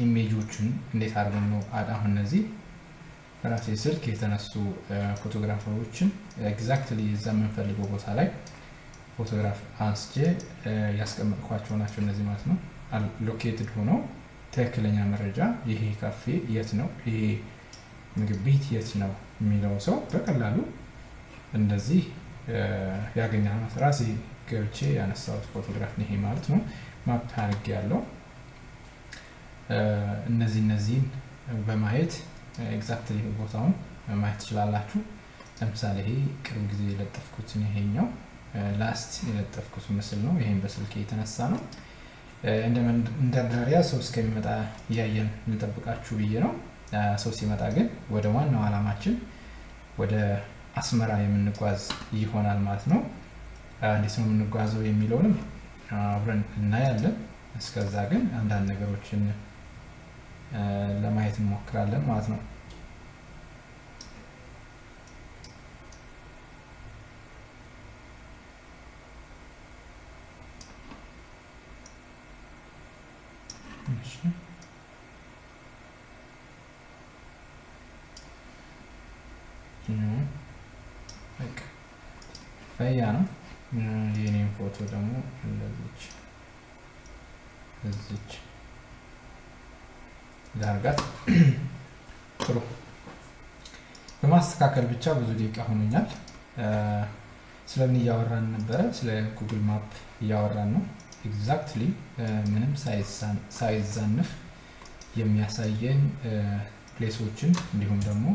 ኢሜጆችን እንዴት አድርገን ነው አሁን እነዚህ በራሴ ስልክ የተነሱ ፎቶግራፎችን ኤግዛክትሊ እዛ የምንፈልገው ቦታ ላይ ፎቶግራፍ አንስቼ ያስቀመጥኳቸው ናቸው እነዚህ ማለት ነው። ሎኬትድ ሆኖ ትክክለኛ መረጃ ይሄ ካፌ የት ነው፣ ይሄ ምግብ ቤት የት ነው የሚለው ሰው በቀላሉ እንደዚህ ያገኛል ማለት ራሴ ገብቼ ያነሳሁት ፎቶግራፍ ነው ይሄ ማለት ነው። ማፕ አድርጌ ያለው እነዚህን በማየት ኤግዛክትሊ ቦታውን ማየት ትችላላችሁ። ለምሳሌ ይሄ ቅርብ ጊዜ የለጠፍኩት ይሄኛው ላስት የለጠፍኩት ምስል ነው። ይሄን በስልክ የተነሳ ነው። እንደ መንደርደሪያ ሰው እስከሚመጣ እያየን እንጠብቃችሁ ብዬ ነው። ሰው ሲመጣ ግን ወደ ዋናው ዓላማችን ወደ አስመራ የምንጓዝ ይሆናል ማለት ነው። እንዴት ነው የምንጓዘው የሚለውንም አብረን እናያለን። እስከዛ ግን አንዳንድ ነገሮችን ለማየት እንሞክራለን ማለት ነው። ፈያ ነው የኔን ፎቶ ደግሞ እዚች ዳርጋት ጥሩ በማስተካከል ብቻ ብዙ ደቂቃ ሆኖኛል። ስለምን እያወራን ነበረ? ስለ ጉግል ማፕ እያወራን ነው። ኤግዛክትሊ ምንም ሳይዛነፍ የሚያሳየን ፕሌሶችን እንዲሁም ደግሞ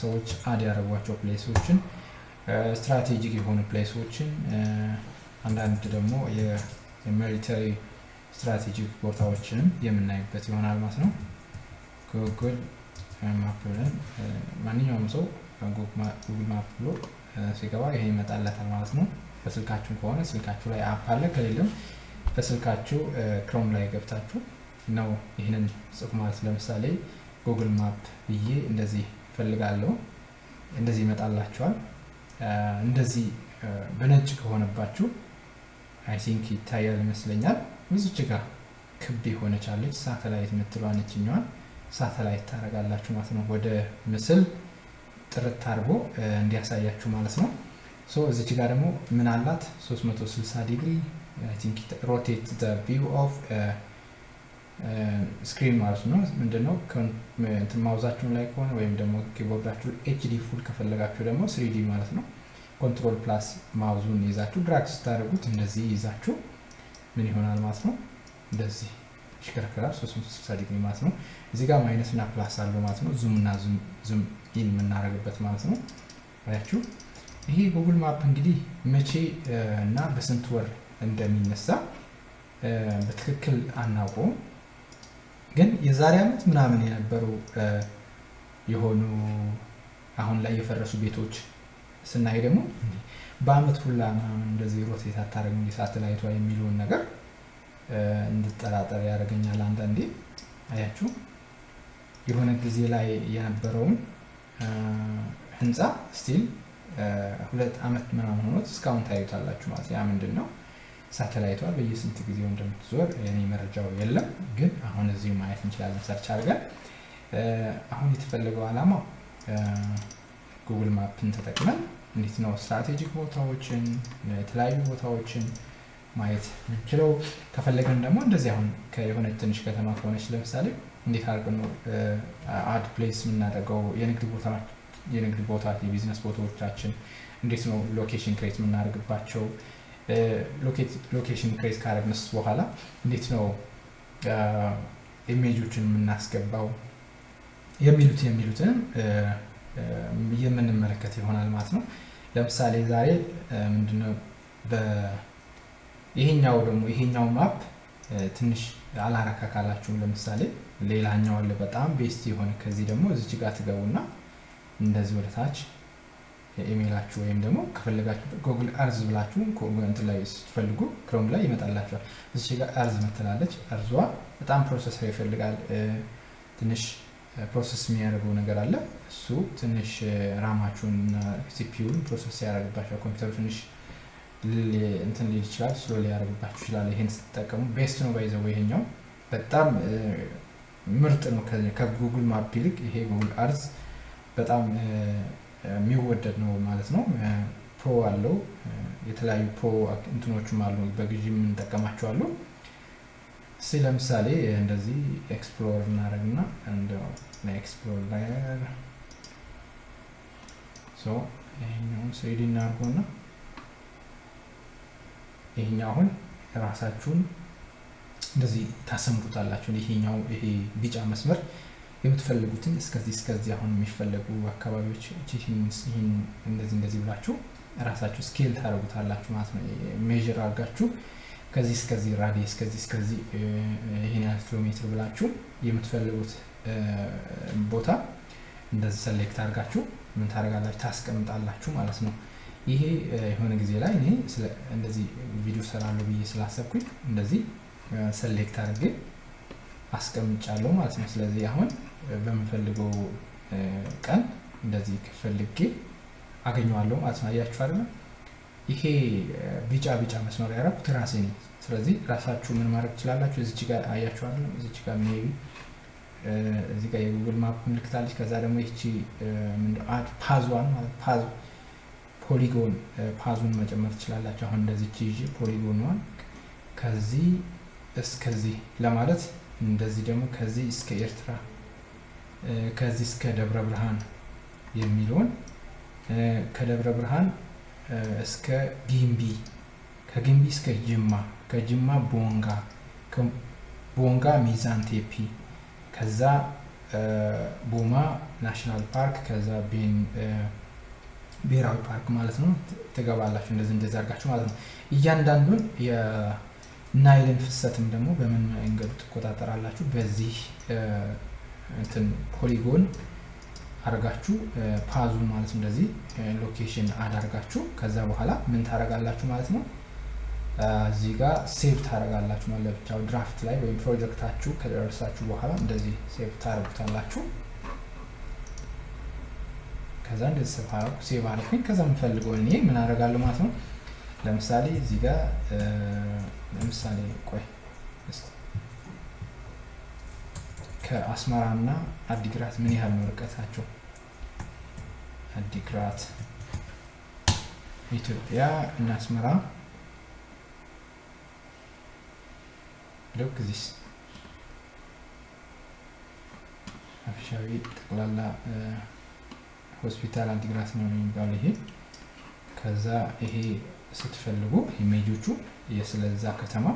ሰዎች አድ ያደረጓቸው ፕሌሶችን፣ ስትራቴጂክ የሆኑ ፕሌሶችን፣ አንዳንድ ደግሞ የሚሊተሪ ስትራቴጂክ ቦታዎችንም የምናይበት ይሆናል ማለት ነው። ጉግል ማፕ ብለን ማንኛውም ሰው ጉግል ማፕ ብሎ ሲገባ ይሄ ይመጣለታል ማለት ነው። በስልካችሁ ከሆነ ስልካችሁ ላይ አፕ አለ፣ ከሌለም በስልካችሁ ክሮም ላይ ገብታችሁ ነው ይህንን ጽፍ ማለት። ለምሳሌ ጉግል ማፕ ብዬ እንደዚህ ፈልጋለሁ፣ እንደዚህ ይመጣላችኋል። እንደዚህ በነጭ ከሆነባችሁ አይ ቲንክ ይታያል ይመስለኛል። እዚች ጋር ክብ የሆነች አለች ሳተላይት የምትሏን እችኛዋን ሳተላይት ታደርጋላችሁ ማለት ነው። ወደ ምስል ጥርት አድርጎ እንዲያሳያችሁ ማለት ነው። ሶ እዚች ጋር ደግሞ ምን አላት 360 ዲግሪ አይ ቲንክ ሮቴት ዘ ቪው ኦፍ ስክሪን ማለት ነው። ምንድነው እንትን ማውዛችሁ ላይ ከሆነ ወይም ደግሞ ኪቦርዳችሁ ኤችዲ ፉል ከፈለጋችሁ ደግሞ 3ዲ ማለት ነው። ኮንትሮል ፕላስ ማውዙን ይዛችሁ ድራግ ስታደርጉት እንደዚህ ይዛችሁ ምን ይሆናል ማለት ነው። እንደዚህ ይሽከረከራል 360 ዲግሪ ማለት ነው። እዚህ ጋር ማይነስ እና ፕላስ አለው ማለት ነው። ዙም እና ዙም ኢን የምናደርግበት ማለት ነው። አያችሁ ይሄ ጉግል ማፕ እንግዲህ መቼ እና በስንት ወር እንደሚነሳ በትክክል አናውቀውም። ግን የዛሬ ዓመት ምናምን የነበሩ የሆኑ አሁን ላይ የፈረሱ ቤቶች ስናይ ደግሞ በአመት ሁላ ምናምን እንደዚህ ሮቴት አታረግም ሳተላይቷ የሚለውን ነገር እንድጠራጠር ያደርገኛል አንዳንዴ። አያችሁ የሆነ ጊዜ ላይ የነበረውን ህንፃ ስቲል 2 አመት ምናምን ሆኖት እስካሁን ታዩታላችሁ ማለት ያ ምንድነው ሳተላይቷ በየስንት ጊዜው እንደምትዞር የኔ መረጃው የለም። ግን አሁን እዚሁ ማየት እንችላለን ሰርች አድርገን። አሁን የተፈለገው ዓላማ ጉግል ማፕን ተጠቅመን እንዴት ነው ስትራቴጂክ ቦታዎችን የተለያዩ ቦታዎችን ማየት እንችለው። ከፈለገን ደግሞ እንደዚህ አሁን ከሆነ ትንሽ ከተማ ከሆነች ለምሳሌ እንዴት አድርገን ነው አድ ፕሌስ የምናደርገው የንግድ ቦታ የቢዝነስ ቦታዎቻችን እንዴት ነው ሎኬሽን ክሬት የምናደርግባቸው፣ ሎኬሽን ክሬት ካደረግንስ በኋላ እንዴት ነው ኢሜጆችን የምናስገባው የሚሉትን የምንመለከት ይሆናል ማለት ነው። ለምሳሌ ዛሬ ምንድነው ይሄኛው ማፕ ትንሽ አላረካ ካላችሁ ለምሳሌ ሌላኛው አለ በጣም ቤስት የሆነ ከዚህ ደግሞ እዚች ጋር ትገቡና እንደዚህ ወደ ታች ኢሜይላችሁ ወይም ደግሞ ከፈለጋችሁ ጉግል አርዝ ብላችሁ ኮሜንት ላይ ስትፈልጉ ክሮም ላይ ይመጣላችኋል። እዚች ጋር አርዝ መተላለች። አርዟ በጣም ፕሮሰሰር ይፈልጋል። ትንሽ ፕሮሰስ የሚያደርገው ነገር አለ። እሱ ትንሽ ራማችሁን ሲፒዩን ፕሮሰስ ያደርግባችኋል። ኮምፒውተሩ ትንሽ እንትን ሊል ይችላል፣ ስሎ ሊያደርግባችሁ ይችላል። ይሄን ስትጠቀሙ ቤስት ነው ባይዘው። ይሄኛው በጣም ምርጥ ነው። ከጉግል ማፕ ይልቅ ይሄ ጉግል አርዝ በጣም የሚወደድ ነው ማለት ነው። ፕሮ አለው፣ የተለያዩ ፕሮ እንትኖችም አሉ፣ በግዢ የምንጠቀማቸው አሉ። እስኪ ለምሳሌ እንደዚህ ኤክስፕሎር እናደርግና ኤክስፕሎረር ይሄኛውን ስሪዲ እናድርገውና ይሄኛው አሁን ራሳችሁን እንደዚህ ታሰምሩታላችሁ። ይሄ ቢጫ መስመር የምትፈልጉትን እስከዚህ አሁን የሚፈለጉ አካባቢዎች ይህን እንደዚህ ብላችሁ ራሳችሁ ስኬል ታደርጉታላችሁ ማለት ነው። ሜዥር አድርጋችሁ ከዚህ እስከዚህ ራዲየስ እስከዚህ ይሄን ያህል ኪሎ ሜትር ብላችሁ የምትፈልጉት ቦታ እንደዚህ ሰሌክት አድርጋችሁ ምን ታደርጋላችሁ ታስቀምጣላችሁ ማለት ነው። ይሄ የሆነ ጊዜ ላይ እኔ እንደዚህ ቪዲዮ ሰራለሁ ብዬ ስላሰብኩኝ እንደዚህ ሰሌክት አድርጌ አስቀምጫለሁ ማለት ነው። ስለዚህ አሁን በምፈልገው ቀን እንደዚህ ፈልጌ አገኘዋለሁ ማለት ነው። አያችሁ አይደል? ይሄ ቢጫ መስመር ያደረኩት ራሴ ነኝ። ስለዚህ ራሳችሁ ምን ማድረግ ትችላላችሁ? እዚች ጋር አያችሁ አይደል? እዚች ጋር ሜቢ እዚህ ጋር የጉግል ማፕ ምልክት አለች። ከዛ ደግሞ ይቺ አድ ፓዝዋን ፓዝ ፖሊጎን ፓዙን መጨመር ትችላላችሁ። አሁን እንደዚህ ይዤ ፖሊጎኗን ከዚህ እስከዚህ ለማለት እንደዚህ ደግሞ ከዚህ እስከ ኤርትራ ከዚህ እስከ ደብረ ብርሃን የሚለውን ከደብረ ብርሃን እስከ ጊምቢ ከጊምቢ እስከ ጅማ ከጅማ ቦንጋ ሚዛን ቴፒ ከዛ ቦማ ናሽናል ፓርክ ከዛ ብሔራዊ ፓርክ ማለት ነው ትገባላችሁ። እንደዚህ አድርጋችሁ ማለት ነው። እያንዳንዱን የናይልን ፍሰትም ደግሞ በምን መንገዱ ትቆጣጠራላችሁ? በዚህ እንትን ፖሊጎን አርጋችሁ ፓዙ ማለት እንደዚህ ሎኬሽን አዳርጋችሁ ከዛ በኋላ ምን ታረጋላችሁ ማለት ነው። እዚህ ጋር ሴቭ ታረጋላችሁ ማለት ብቻው ድራፍት ላይ ወይ ፕሮጀክታችሁ ከደረሳችሁ በኋላ እንደዚህ ሴቭ ታረጉታላችሁ። ከዛ እንደዚህ ሴቭ አድርጉኝ። ከዛ የምፈልገው እኔ ምን አደርጋለሁ ማለት ነው። ለምሳሌ እዚህ ጋር ለምሳሌ ቆይ ከአስመራና አዲግራት ምን ያህል ነው ርቀታቸው? አዲግራት ኢትዮጵያ እና አስመራ look this አፍሻዊ ጠቅላላ ሆስፒታል አዲግራት ነው የሚባለው ይሄ። ከዛ ይሄ ስትፈልጉ ኢሜጆቹ የስለዛ ከተማ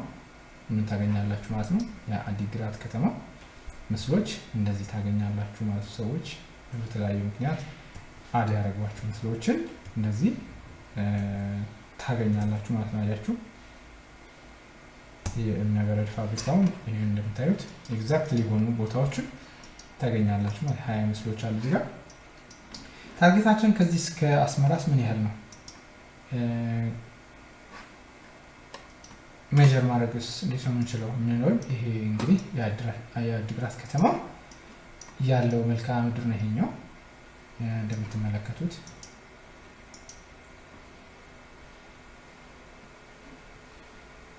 ምን ታገኛላችሁ ማለት ነው። የአዲግራት ከተማ ምስሎች እንደዚህ ታገኛላችሁ ማለት ነው። ሰዎች በተለያዩ ምክንያት አድ ያደረጓችሁ ምስሎችን እንደዚህ ታገኛላችሁ ማለት ነው። አያችሁ የእምነበረድ ፋብሪካውን ይሄን እንደምታዩት ኤግዛክትሊ የሆኑ ቦታዎችን ታገኛላችሁ ማለት 20 ምስሎች አሉ እዚህ ጋር። ታርጌታችን ከዚህ እስከ አስመራስ ምን ያህል ነው ሜጀር ማድረግስ እንዴት ነው የምንችለው? ምንለው ይሄ እንግዲህ የአዲግራት ከተማ ያለው መልክዓ ምድር ነው ይሄኛው እንደምትመለከቱት።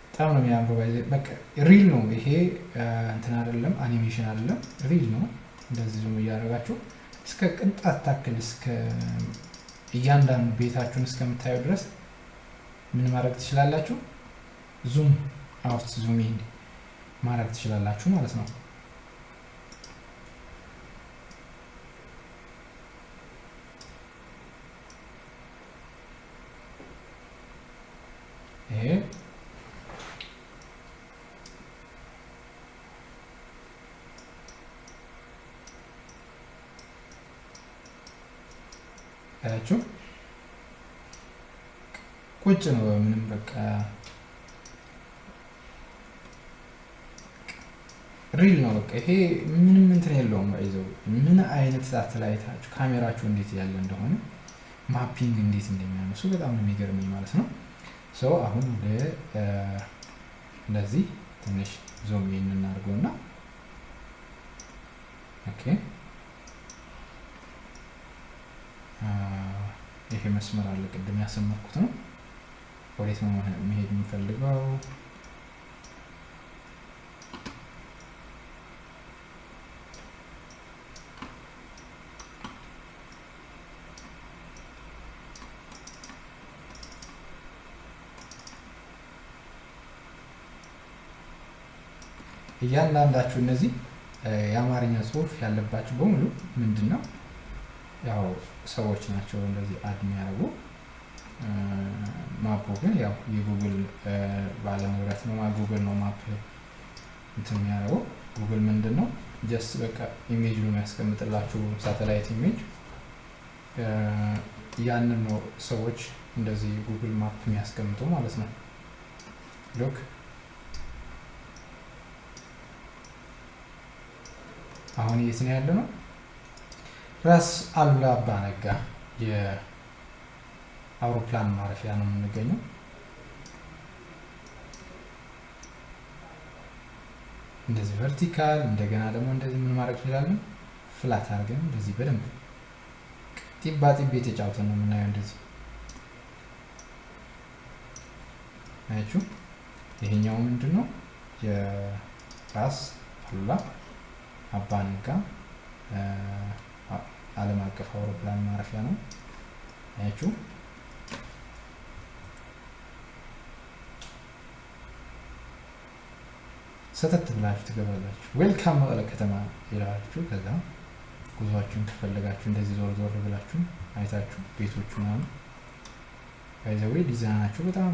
በጣም ነው የሚያምረው። በቃ ሪል ነው ይሄ እንትን አይደለም፣ አኒሜሽን አይደለም፣ ሪል ነው። እንደዚህ ዙም እያደረጋችሁ እስከ ቅንጣት ታክል እስከ እያንዳንዱ ቤታችሁን እስከምታዩ ድረስ ምን ማድረግ ትችላላችሁ? ዙም አውት ዙም ኢን ማድረግ ትችላላችሁ ማለት ነው። ይሄ አያችሁ ቁጭ ነው ምንም በቃ ሪል ነው። በቃ ይሄ ምንም እንትን የለውም። አይዘው ምን አይነት ሳተላይታችሁ ካሜራችሁ እንዴት ያለ እንደሆነ ማፒንግ እንዴት እንደሚያነሱ በጣም ነው የሚገርመኝ ማለት ነው። ሶ አሁን ወደ እንደዚህ ትንሽ ዙም ኢን እናድርገውና ኦኬ ይሄ መስመር አለ ቅድም ያሰመርኩት ነው። ወዴት ነው መሄድ የምፈልገው? እያንዳንዳችሁ እነዚህ የአማርኛ ጽሁፍ ያለባችሁ በሙሉ ምንድነው ያው ሰዎች ናቸው እንደዚህ አድ የሚያደርጉ። ማፑ ግን ያው የጉግል ባለንብረት ነው። ጉግል ነው ማፕ እንትን የሚያደርገው። ጉግል ምንድነው ጀስት በቃ ኢሜጅ ነው የሚያስቀምጥላችሁ፣ ሳተላይት ኢሜጅ። ያንን ነው ሰዎች እንደዚህ ጉግል ማፕ የሚያስቀምጡ ማለት ነው። ሎክ አሁን የት ነው ያለው ነው? ራስ አሉላ አባ ነጋ የአውሮፕላን ማረፊያ ነው የምንገኘው። እንደዚህ ቨርቲካል፣ እንደገና ደግሞ እንደዚህ ምን ማድረግ እንችላለን? ፍላት አድርገን እንደዚህ በደንብ ጢባ ጢቤ የተጫወተን ነው የምናየው። እንደዚህ አያችሁ። ይሄኛው ምንድነው? የራስ አሉላ አባ ነጋ ዓለም አቀፍ አውሮፕላን ማረፊያ ነው። አያችሁ። ሰተት ብላችሁ ትገባላችሁ። ዌልካም መቀለ ከተማ ይላችሁ። ከዛ ጉዟችሁን ከፈለጋችሁ እንደዚህ ዞር ዞር ብላችሁ አይታችሁ ቤቶቹ ምናምን ባይዘዌ ዲዛይናቸው በጣም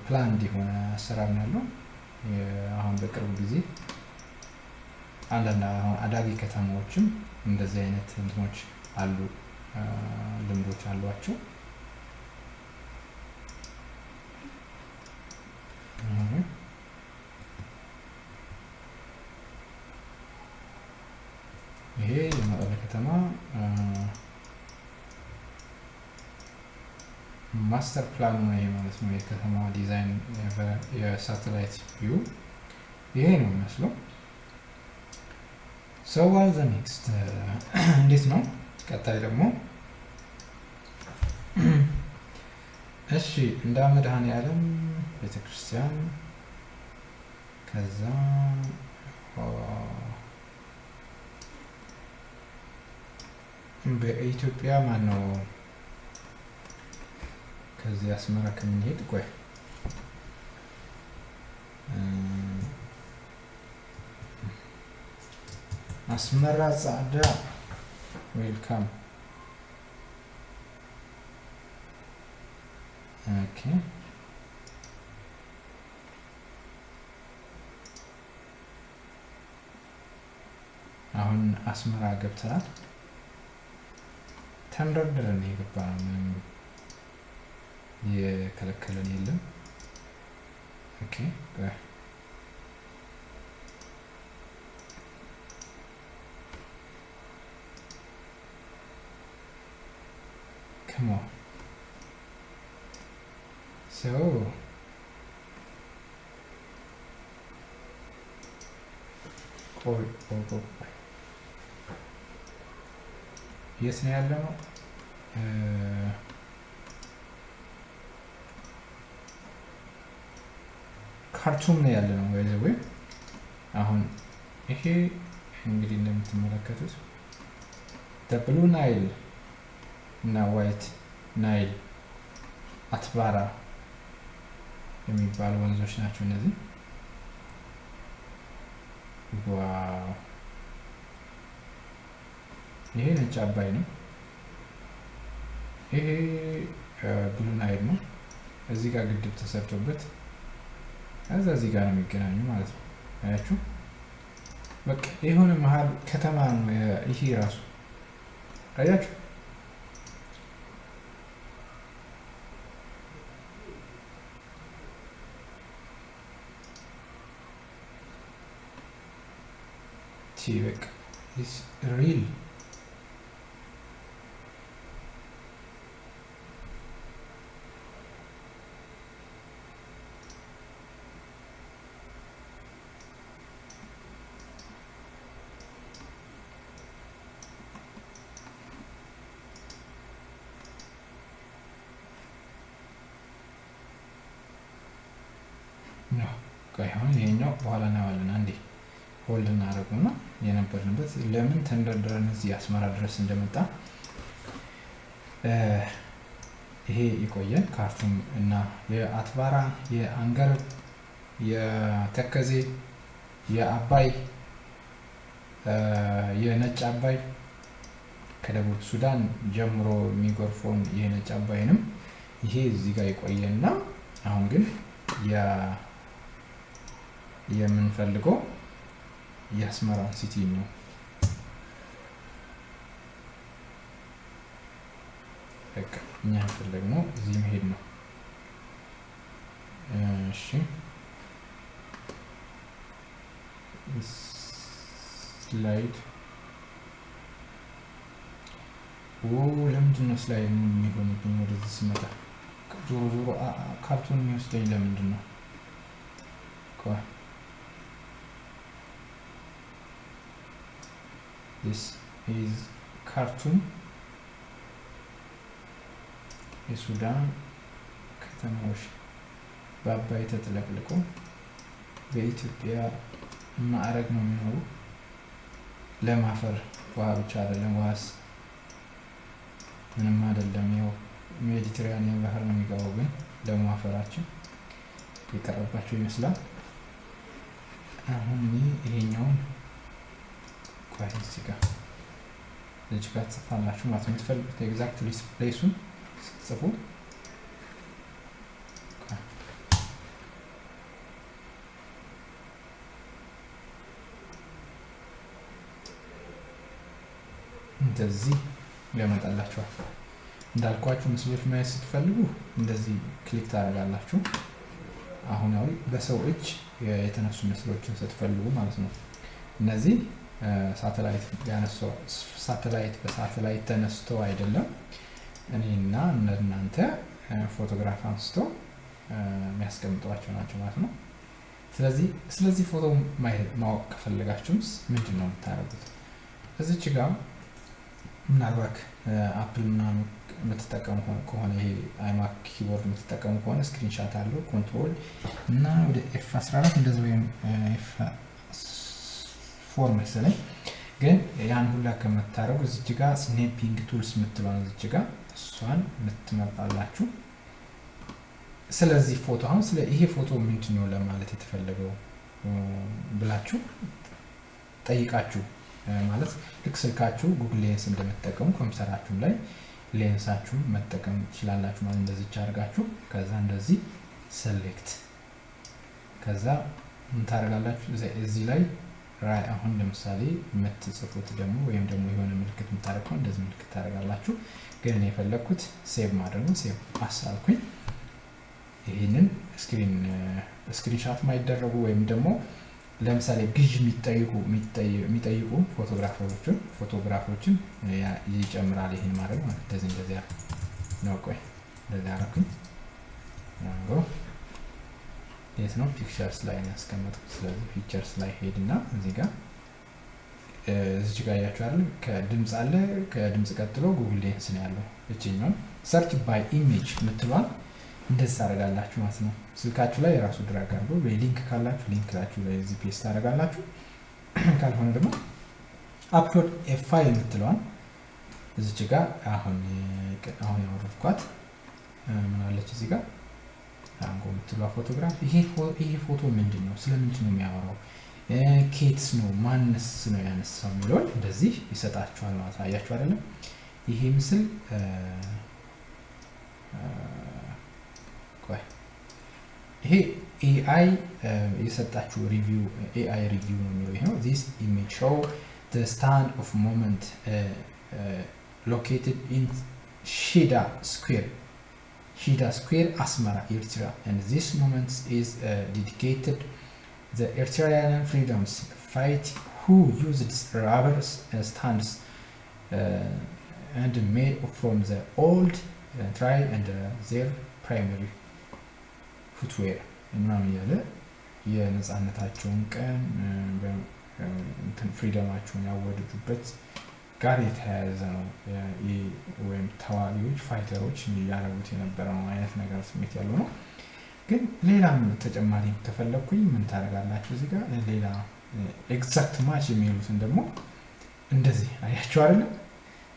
ፕላን እንዲሆነ አሰራር ነው ያለው። አሁን በቅርቡ ጊዜ አንዳንድ አዳጊ ከተማዎችም እንደዚህ አይነት እንትኖች አሉ፣ ልምዶች አሏቸው። ይሄ የመቀለ ከተማ ማስተር ፕላኑ ነው ይሄ ማለት ነው። የከተማዋ ዲዛይን የሳተላይት ቪው ይሄ ነው የሚመስለው። So what's the next? እንዴት ነው ቀጣይ ደግሞ? እሺ እንደ መድኃኔዓለም ቤተክርስቲያን፣ ከዛ በኢትዮጵያ ማን ነው ከዚህ አስመራ ከምንሄድ ቆይ አስመራ ጻዕዳ ዌልካም። ኦኬ አሁን አስመራ ገብተናል። ተንደርድረን የገባ ነው፣ ምንም የከለከለን የለም። ኦኬ come on. So የት ነው ያለው? ካርቱም ነው ያለ ነው ወይ? አሁን ይሄ እንግዲህ እንደምትመለከቱት ብሉ ናይል እና ዋይት ናይል አትባራ የሚባሉ ወንዞች ናቸው እነዚህ። ዋው! ይሄ ነጭ አባይ ነው። ይሄ ብሉ ናይል ነው። እዚህ ጋር ግድብ ተሰርቶበት እዛ እዚህ ጋር ነው የሚገናኙ ማለት ነው። አያችሁ፣ በቃ የሆነ መሀል ከተማ ነው ይሄ ራሱ። አያችሁ በቃ ኢስ ሪል ነው። አሁን ይሄኛው በኋላ እናየዋለን። አንዴ ሆልድ እናደርጉና የነበርንበት ለምን ተንደርድረን እዚህ አስመራ ድረስ እንደመጣ ይሄ ይቆየን። ካርቱም እና የአትባራ የአንገር የተከዜ የአባይ የነጭ አባይ ከደቡብ ሱዳን ጀምሮ የሚጎርፈውን የነጭ አባይንም ይሄ እዚህ ጋር ይቆየና አሁን ግን የምንፈልገው የአስመራን ሲቲ ነው። በቃ እኛ የፈለግነው እዚህ መሄድ ነው። እሺ ስላይድ ለምንድን ነው ስላይድ የሚሆንብኝ? ወደዚህ ስመጣ ዞሮ ዞሮ ካርቱን የሚወስደኝ ለምንድን ነው? This is ካርቱም የሱዳን ከተማዎች በአባይ ተጥለቅልቆ በኢትዮጵያ ማዕረግ ነው የሚኖሩ። ለማፈር ውሃ ብቻ አይደለም፣ ውሃስ ምንም አይደለም። ያው ሜዲትራኒያን ባህር ነው የሚገባው፣ ግን ለማፈራችን የቀረባቸው ይመስላል። አሁን ይሄኛውን እዚህ ጋር እዚህ ጋር ጽፋላችሁ ማለት ነው። የምትፈልጉት ኤግዛክትሊ ፕሌሱን ስትጽፉ እንደዚህ ያመጣላችኋል። እንዳልኳችሁ ምስሎች ማየት ስትፈልጉ እንደዚህ ክሊክ ታደርጋላችሁ። አሁናዊ በሰው እጅ የተነሱ ምስሎችን ስትፈልጉ ማለት ነው። እነዚህ ሳተላይት በሳተላይት ተነስተው አይደለም፣ እኔና እናንተ ፎቶግራፍ አንስተው የሚያስቀምጧቸው ናቸው ማለት ነው። ስለዚህ ፎቶ ማወቅ ከፈለጋችሁም ምንድን ነው የምታደርጉት? እዚች ጋር ምናልባት አፕል ምናምን የምትጠቀሙ ከሆነ ይሄ አይማክ ኪቦርድ የምትጠቀሙ ከሆነ ስክሪንሻት አለው ኮንትሮል እና ወደ F14 እንደዚህ ወይም F4 መሰለኝ። ግን ያን ሁላ ከመታረጉ እዚች ጋር ስናፒንግ ቱልስ የምትለው እዚች ጋር እሷን የምትመርጣላችሁ። ስለዚህ ፎቶ አሁን ይሄ ፎቶ ምንድነው ለማለት የተፈለገው ብላችሁ ጠይቃችሁ ማለት ልክ ስልካችሁ ጉግል ሌንስ እንደምትጠቀሙ ኮምፒውተራችሁ ላይ ሌንሳችሁን መጠቀም ትችላላችሁ ማለት እንደዚህ አድርጋችሁ ከዛ እንደዚህ ሴሌክት ከዛ ምን ታደርጋላችሁ እዚህ ላይ ራይ አሁን ለምሳሌ የምትጽፉት ደግሞ ወይም ደግሞ የሆነ ምልክት የምታደርጉት እንደዚህ ምልክት ታደርጋላችሁ። ግን እኔ የፈለኩት ሴቭ ማድረግ ነው። ሴቭ አሳልኩኝ። ይሄንን ስክሪንሻት ማይደረጉ ወይም ደግሞ ለምሳሌ ግዥ የሚጠይቁ ፎቶግራፎችን ይጨምራል። ይሄን ማድረግ ማለት እንደዚህ ነው። ቆይ እንደዚህ አደረኩኝ። ያንጎ የት ነው ፒክቸርስ ላይ ያስቀመጥኩት። ስለዚህ ፒክቸርስ ላይ ሄድና እዚህ ጋር ያያችኋል። ከድምጽ አለ። ከድምጽ ቀጥሎ ጉግል ሌንስ ነው ያለው። እቺኛው ሰርች ባይ ኢሜጅ የምትሏል እንደዚህ ታደርጋላችሁ ማለት ነው። ስልካችሁ ላይ የራሱ ድራግ አድርጎ በሊንክ ካላችሁ ሊንካችሁ ላይ እዚህ ፔስት ታደርጋላችሁ። ካልሆነ ደግሞ አፕሎድ ኤ ፋይል የምትለዋን እዚህ ጋር አሁን ያወረድኳት ምን አለች እዚህ ጋር አንጎ የምትለዋ ፎቶግራፍ። ይሄ ፎቶ ምንድነው? ስለምንድን ነው የሚያወራው? ኬትስ ነው ማንስ ነው ያነሳው የሚለውን እንደዚህ ይሰጣችኋል ማለት አያችሁ አይደለም? ይሄ ምስል ይሄ AI የሰጣችሁ ሪቪው AI ሪቪው ነው የሚለው ይሄ ነው። this image show the stand of moment located in Shida Square Asmara Eritrea and this moment is dedicated the Eritrean freedoms fight who used rubber stands and made from the old try and their primary ፉትዌር ምናምን ያለ የነጻነታቸውን ቀን ፍሪደማቸውን ያወደዱበት ጋር የተያያዘ ነው። ወይም ተዋጊዎች ፋይተሮች ያደረጉት የነበረው አይነት ነገር ስሜት ያለው ነው። ግን ሌላም ተጨማሪ ተፈለኩኝ ምን ታደርጋላችሁ እዚህ ጋር ሌላ ኤግዛክት ማች የሚሉትን ደግሞ እንደዚህ አያችሁ አይደል?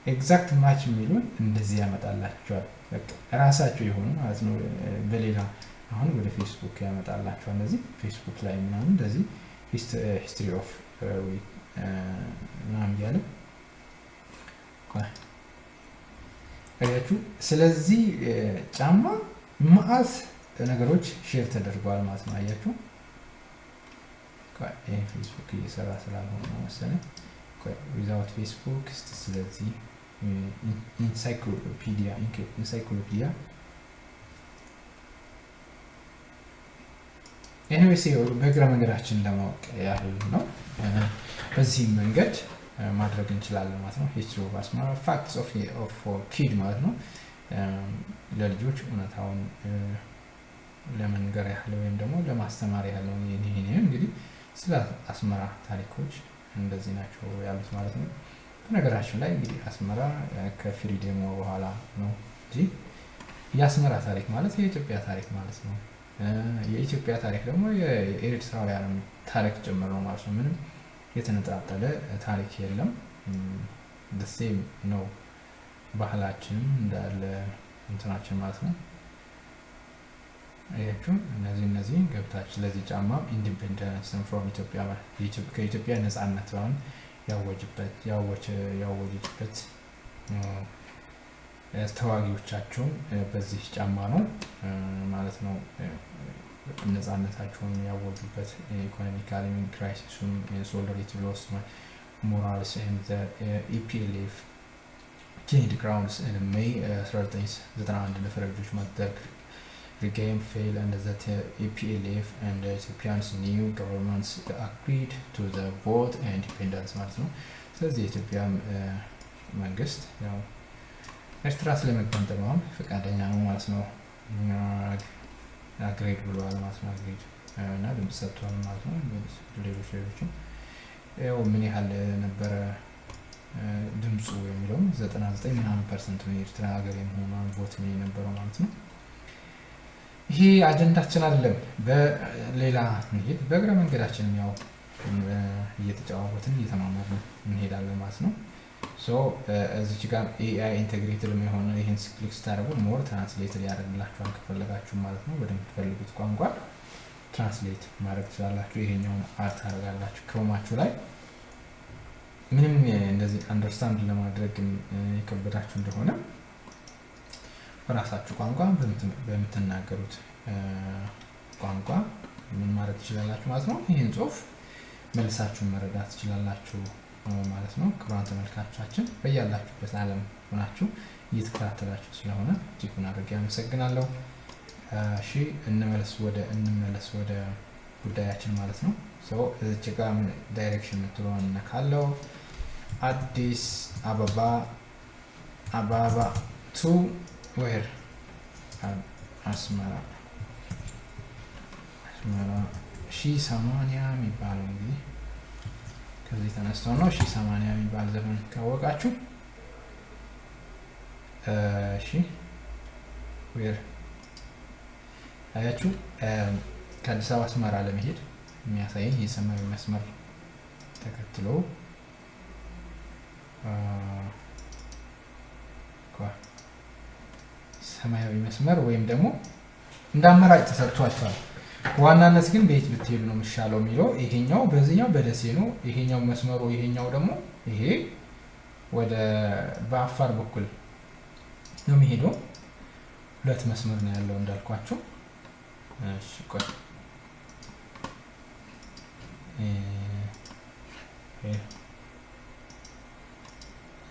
ኤግዛክት ማች የሚሉን እንደዚህ ያመጣላችኋል። በቃ ራሳቸው የሆኑ ማለት ነው። በሌላ አሁን ወደ ፌስቡክ ያመጣላችኋል። እንደዚህ ፌስቡክ ላይ ምናምን እንደዚህ ሂስትሪ ኦፍ ምናምን እያለ አያችሁ። ስለዚህ ጫማ መዓት ነገሮች ሼር ተደርገዋል ማለት ነው። አያችሁ ፌስቡክ እየሰራ ስላልሆነ ነው መሰለኝ። ዊዛውት ፌስቡክ ስለዚህ ኢንሳይክሎፒዲያ ኤኒዌይስ በእግረ መንገዳችን ለማወቅ ያህል ነው። በዚህ መንገድ ማድረግ እንችላለን ማለት ነው። ሂስትሪ ኦፍ አስመራ ፋክትስ ኦፍ ኪድ ማለት ነው። ለልጆች እውነታውን ለመንገር ያህል ወይም ደግሞ ለማስተማር ያህል ነው። ይሄ እንግዲህ ስለ አስመራ ታሪኮች እንደዚህ ናቸው ያሉት ማለት ነው። በነገራችን ላይ እንግዲህ አስመራ ከፍሪደም በኋላ ነው እንጂ የአስመራ ታሪክ ማለት የኢትዮጵያ ታሪክ ማለት ነው። የኢትዮጵያ ታሪክ ደግሞ የኤርትራውያን ታሪክ ጭምር ነው ማለት ነው። ምንም የተነጣጠለ ታሪክ የለም። ደሴም ነው ባህላችንም እንዳለ እንትናችን ማለት ነው። አያችሁ እነዚህ ገብታችሁ ስለዚህ ጫማ ኢንዲፔንደንስ ፍሮም ኢትዮጵያ ከኢትዮጵያ ነፃነት አሁን ያወጀበት ተዋጊዎቻቸውን በዚህ ጫማ ነው ማለት ነው ነፃነታቸውን ያወጁበት። ኢኮኖሚካሊ ክራይሲሱም ሶሊዳሪቲ ሎስ ሞራልስ ኤንድ ኢፒኤልኤፍ ቼንጅ ግራውንድስ ኢን ሜይ 1991 ለፈረንጆች መደረግ regain failed and that EPLF and Ethiopia's new governments agreed to the vote and independence ማለት ነው። ስለዚህ የኢትዮጵያ መንግስት ያው ኤርትራ ስለመገንጠል ነው ፈቃደኛ ነው ማለት ነው። አግሬድ ብለዋል ማለት ነው። አግሬድ እና ድምጽ ሰጥቷል ማለት ነው። ሌሎችም ያው ምን ያህል ነበረ ድምጹ የሚለው 99% ነው የኤርትራ ሀገር የመሆኗን ቮት ነው የነበረው ማለት ነው። ይሄ አጀንዳችን አይደለም። በሌላ እንሂድ። በእግረ መንገዳችን ያው እየተጫወትን እየተማመርን እንሄዳለን ማለት ነው። ሶ እዚች ጋር ኤአይ ኢንተግሬትድ የሆነ ይሄን ክሊክ ስታደርጉ ሞር ትራንስሌት ሊያደርግላችኋል ከፈለጋችሁ ማለት ነው። ወደምትፈልጉት ቋንቋ ትራንስሌት ማድረግ ትችላላችሁ። ይሄኛውን አርት ታደርጋላችሁ ክሮማችሁ ላይ። ምንም እንደዚህ አንደርስታንድ ለማድረግ የከበዳችሁ እንደሆነ በራሳችሁ ቋንቋ በምትናገሩት ቋንቋ ምን ማለት ትችላላችሁ ማለት ነው። ይሄን ጽሁፍ መልሳችሁ መረዳት ትችላላችሁ ማለት ነው። ክቡራን ተመልካቾቻችን በያላችሁበት ዓለም ሆናችሁ እየተከታተላችሁ ስለሆነ እጅጉን አድርጌ አመሰግናለሁ። እሺ እንመለስ ወደ ጉዳያችን ማለት ነው። ሶ እዚህ ጋር ዳይሬክሽን የምትለውን ነካለው። አዲስ አበባ ቱ where አስመራ 1080 የሚባለው እንግዲህ ከዚህ ተነስተው ነው 1080 የሚባል ዘመን ካወቃችሁ እሺ where አያችሁ ከአዲስ አበባ አስመራ ለመሄድ የሚያሳየኝ የሰማያዊ መስመር ተከትሎ ሰማያዊ መስመር ወይም ደግሞ እንደ አማራጭ ተሰጥቷቸዋል። ዋናነት ግን ቤት ብትሄዱ ነው የሚሻለው የሚለው ይሄኛው በዚህኛው በደሴ ነው። ይሄኛው መስመሩ ይሄኛው ደግሞ ይሄ ወደ በአፋር በኩል ነው የሚሄደው። ሁለት መስመር ነው ያለው እንዳልኳችሁ። እሺ ቆይ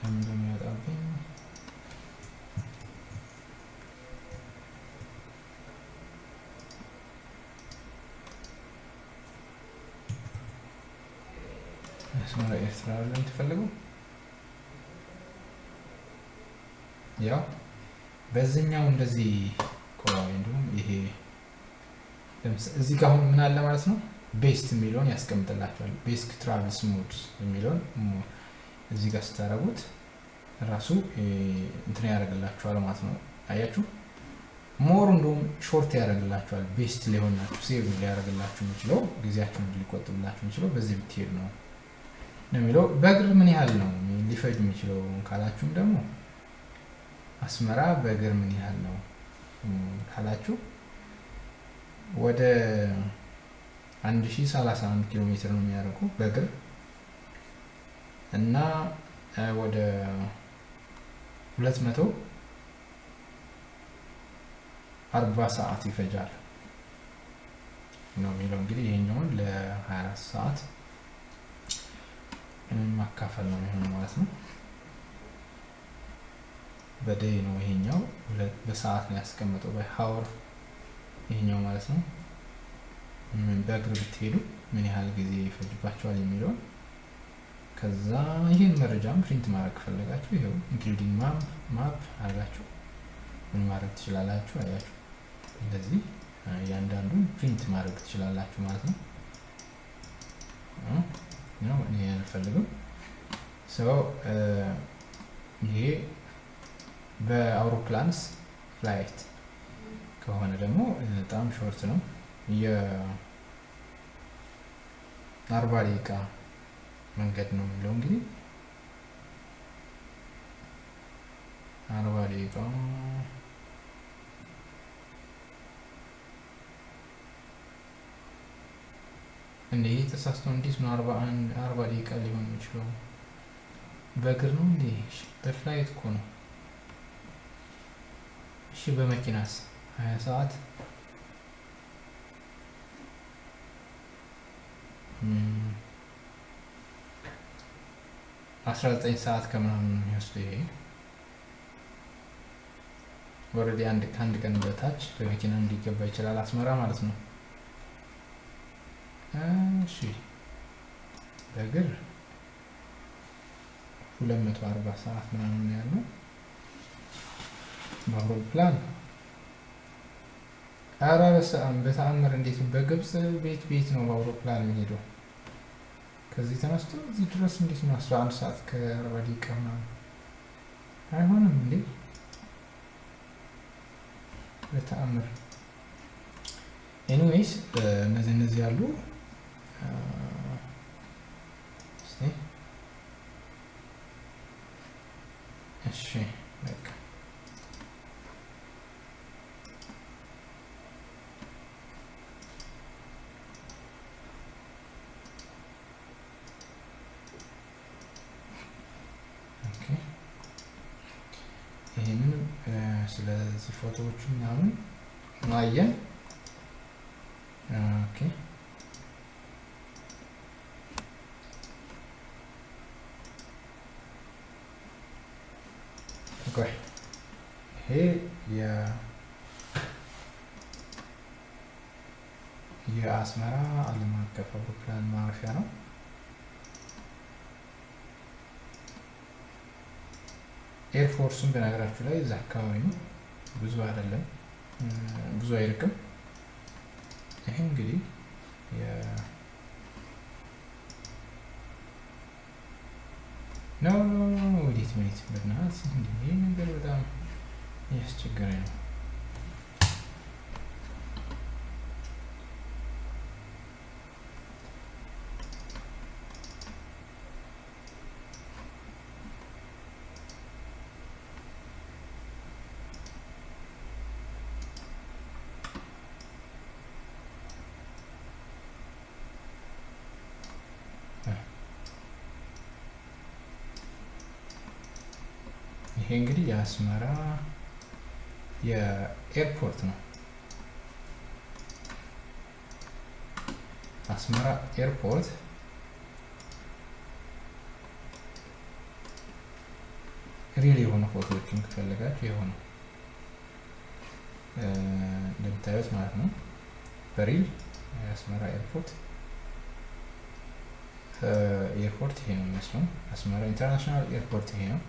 እንደሚያወጣብኝ መስመር ኤርትራ ላይ ተፈልጉ። ያው በዚህኛው እንደዚህ ቆይ እንደውም ይሄ እዚህ ጋር አሁን ምን አለ ማለት ነው ቤስት የሚለውን ያስቀምጥላችኋል። ቤስት ትራቨልስ ሞድስ የሚለውን እዚህ ጋር ስታረጉት ራሱ እንትን ያደርግላችኋል ማለት ነው። አያችሁ ሞር እንደውም ሾርት ያደርግላችኋል። ቤስት ሊሆናችሁ ሴቭ ሊያደርግላችሁ የሚችለው ጊዜያችሁን ሊቆጥብላችሁ የሚችለው በዚህ ብትሄዱ ነው የሚለው። በእግር ምን ያህል ነው ሊፈጅ የሚችለው ካላችሁም ደግሞ አስመራ በእግር ምን ያህል ነው ካላችሁ ወደ 1031 ኪሎ ሜትር ነው የሚያደርገው በእግር እና ወደ 240 ሰዓት ይፈጃል ነው የሚለው። እንግዲህ ይሄኛውን ለ24 ሰዓት ማካፈል ነው የሚሆነው ማለት ነው። በዴይ ነው ይሄኛው፣ በሰዓት ነው ያስቀመጠው በሃወር ይሄኛው ማለት ነው። በእግር ብትሄዱ ምን ያህል ጊዜ ይፈጅባቸዋል የሚለውን ከዛ ይህን መረጃም ፕሪንት ማድረግ ከፈለጋችሁ ይሄው ኢንክሉዲንግ ማፕ አድርጋችሁ ምን ማድረግ ትችላላችሁ። አያችሁ እንደዚህ እያንዳንዱን ፕሪንት ማድረግ ትችላላችሁ ማለት ነው። ነው እኔ አልፈልግም። ይሄ በአውሮፕላንስ ፍላይት ከሆነ ደግሞ በጣም ሾርት ነው። የ40 ደቂቃ መንገድ ነው የሚለው እንግዲህ 40 ደቂቃ እንዴ ተሳስቶ እንዴት ነው 40 ደቂቃ ሊሆን የሚችለው? በእግር ነው እንዴ? በፍላይት እኮ ነው። እሺ በመኪናስ 20 ሰዓት 19 ሰዓት ከምናምን ነው የሚወስደው። ይሄ ወረዲ ከአንድ ቀን በታች በመኪና እንዲገባ ይችላል አስመራ ማለት ነው። እሺ በእግር 240 ሰዓት ምናምን ነው ያለው። በአውሮፕላን ኧረ በተአምር እንዴት በግብጽ ቤት ነው በአውሮፕላን የሚሄደው? ከዚህ ተነስቶ እዚህ ድረስ እንዴት ነው 11 ሰዓት ከ40 ደቂቃ ምናምን አይሆንም እንዴ? በተአምር ኤኒዌይስ እነዚህ ያሉ እሺ በቃ ይሄንን ስለዚህ ፎቶዎቹ ምናምን ማየን ኦኬ ይሄ የአስመራ ዓለም አቀፍ አውሮፕላን ማረፊያ ነው። ኤርፎርስን በነገራችሁ ላይ እዛ አካባቢ ነው፣ ብዙ አይደለም፣ ብዙ አይርቅም። ይሄ እንግዲህ ወዴት በእናትህ ይህ ነገር በጣም እያስቸገረኝ ነው። ይሄ እንግዲህ የአስመራ የኤርፖርት ነው። አስመራ ኤርፖርት ሪል የሆኑ ፎቶዎችን ከፈለጋችሁ የሆኑ እንደምታዩት ማለት ነው። በሪል የአስመራ ኤርፖርት ይሄ ነው የሚመስለው። አስመራ ኢንተርናሽናል ኤርፖርት ይሄ ነው።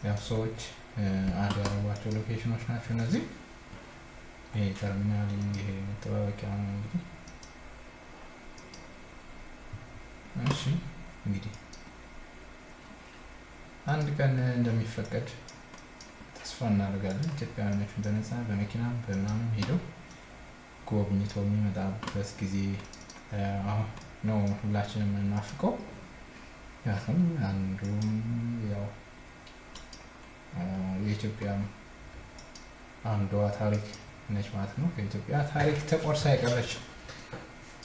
ያው ሰዎች አድ ያደረጓቸው ሎኬሽኖች ናቸው እነዚህ። ይሄ ተርሚናል፣ ይሄ መጠባበቂያ ነው እንግዲህ። እሺ እንግዲህ አንድ ቀን እንደሚፈቀድ ተስፋ እናደርጋለን። ኢትዮጵያውያኖችን በነፃ በመኪና በምናምን ሄደው ጎብኝቶ የሚመጣበት ጊዜ አሁን ነው ሁላችንም የምናፍቀው። ያቱም አንዱም ያው የኢትዮጵያ አንዷ ታሪክ ነች ማለት ነው። ከኢትዮጵያ ታሪክ ተቆርሳ የቀረች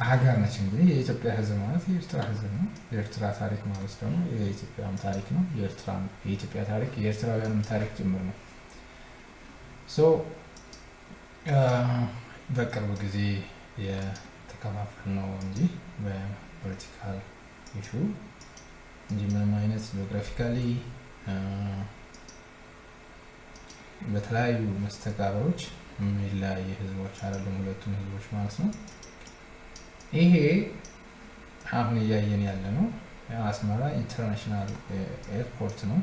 ሀገር ነች። እንግዲህ የኢትዮጵያ ሕዝብ ማለት የኤርትራ ሕዝብ ነው። የኤርትራ ታሪክ ማለት ደግሞ የኢትዮጵያም ታሪክ ነው። የኢትዮጵያ ታሪክ የኤርትራውያንም ታሪክ ጭምር ነው። በቅርብ ጊዜ የተከፋፈል ነው እንጂ በፖለቲካል ኢሹ እንጂ ምንም አይነት ጂኦግራፊካሊ በተለያዩ መስተጋብሮች የሚለያየ ህዝቦች አይደሉም፣ ሁለቱም ህዝቦች ማለት ነው። ይሄ አሁን እያየን ያለ ነው አስመራ ኢንተርናሽናል ኤርፖርት ነው።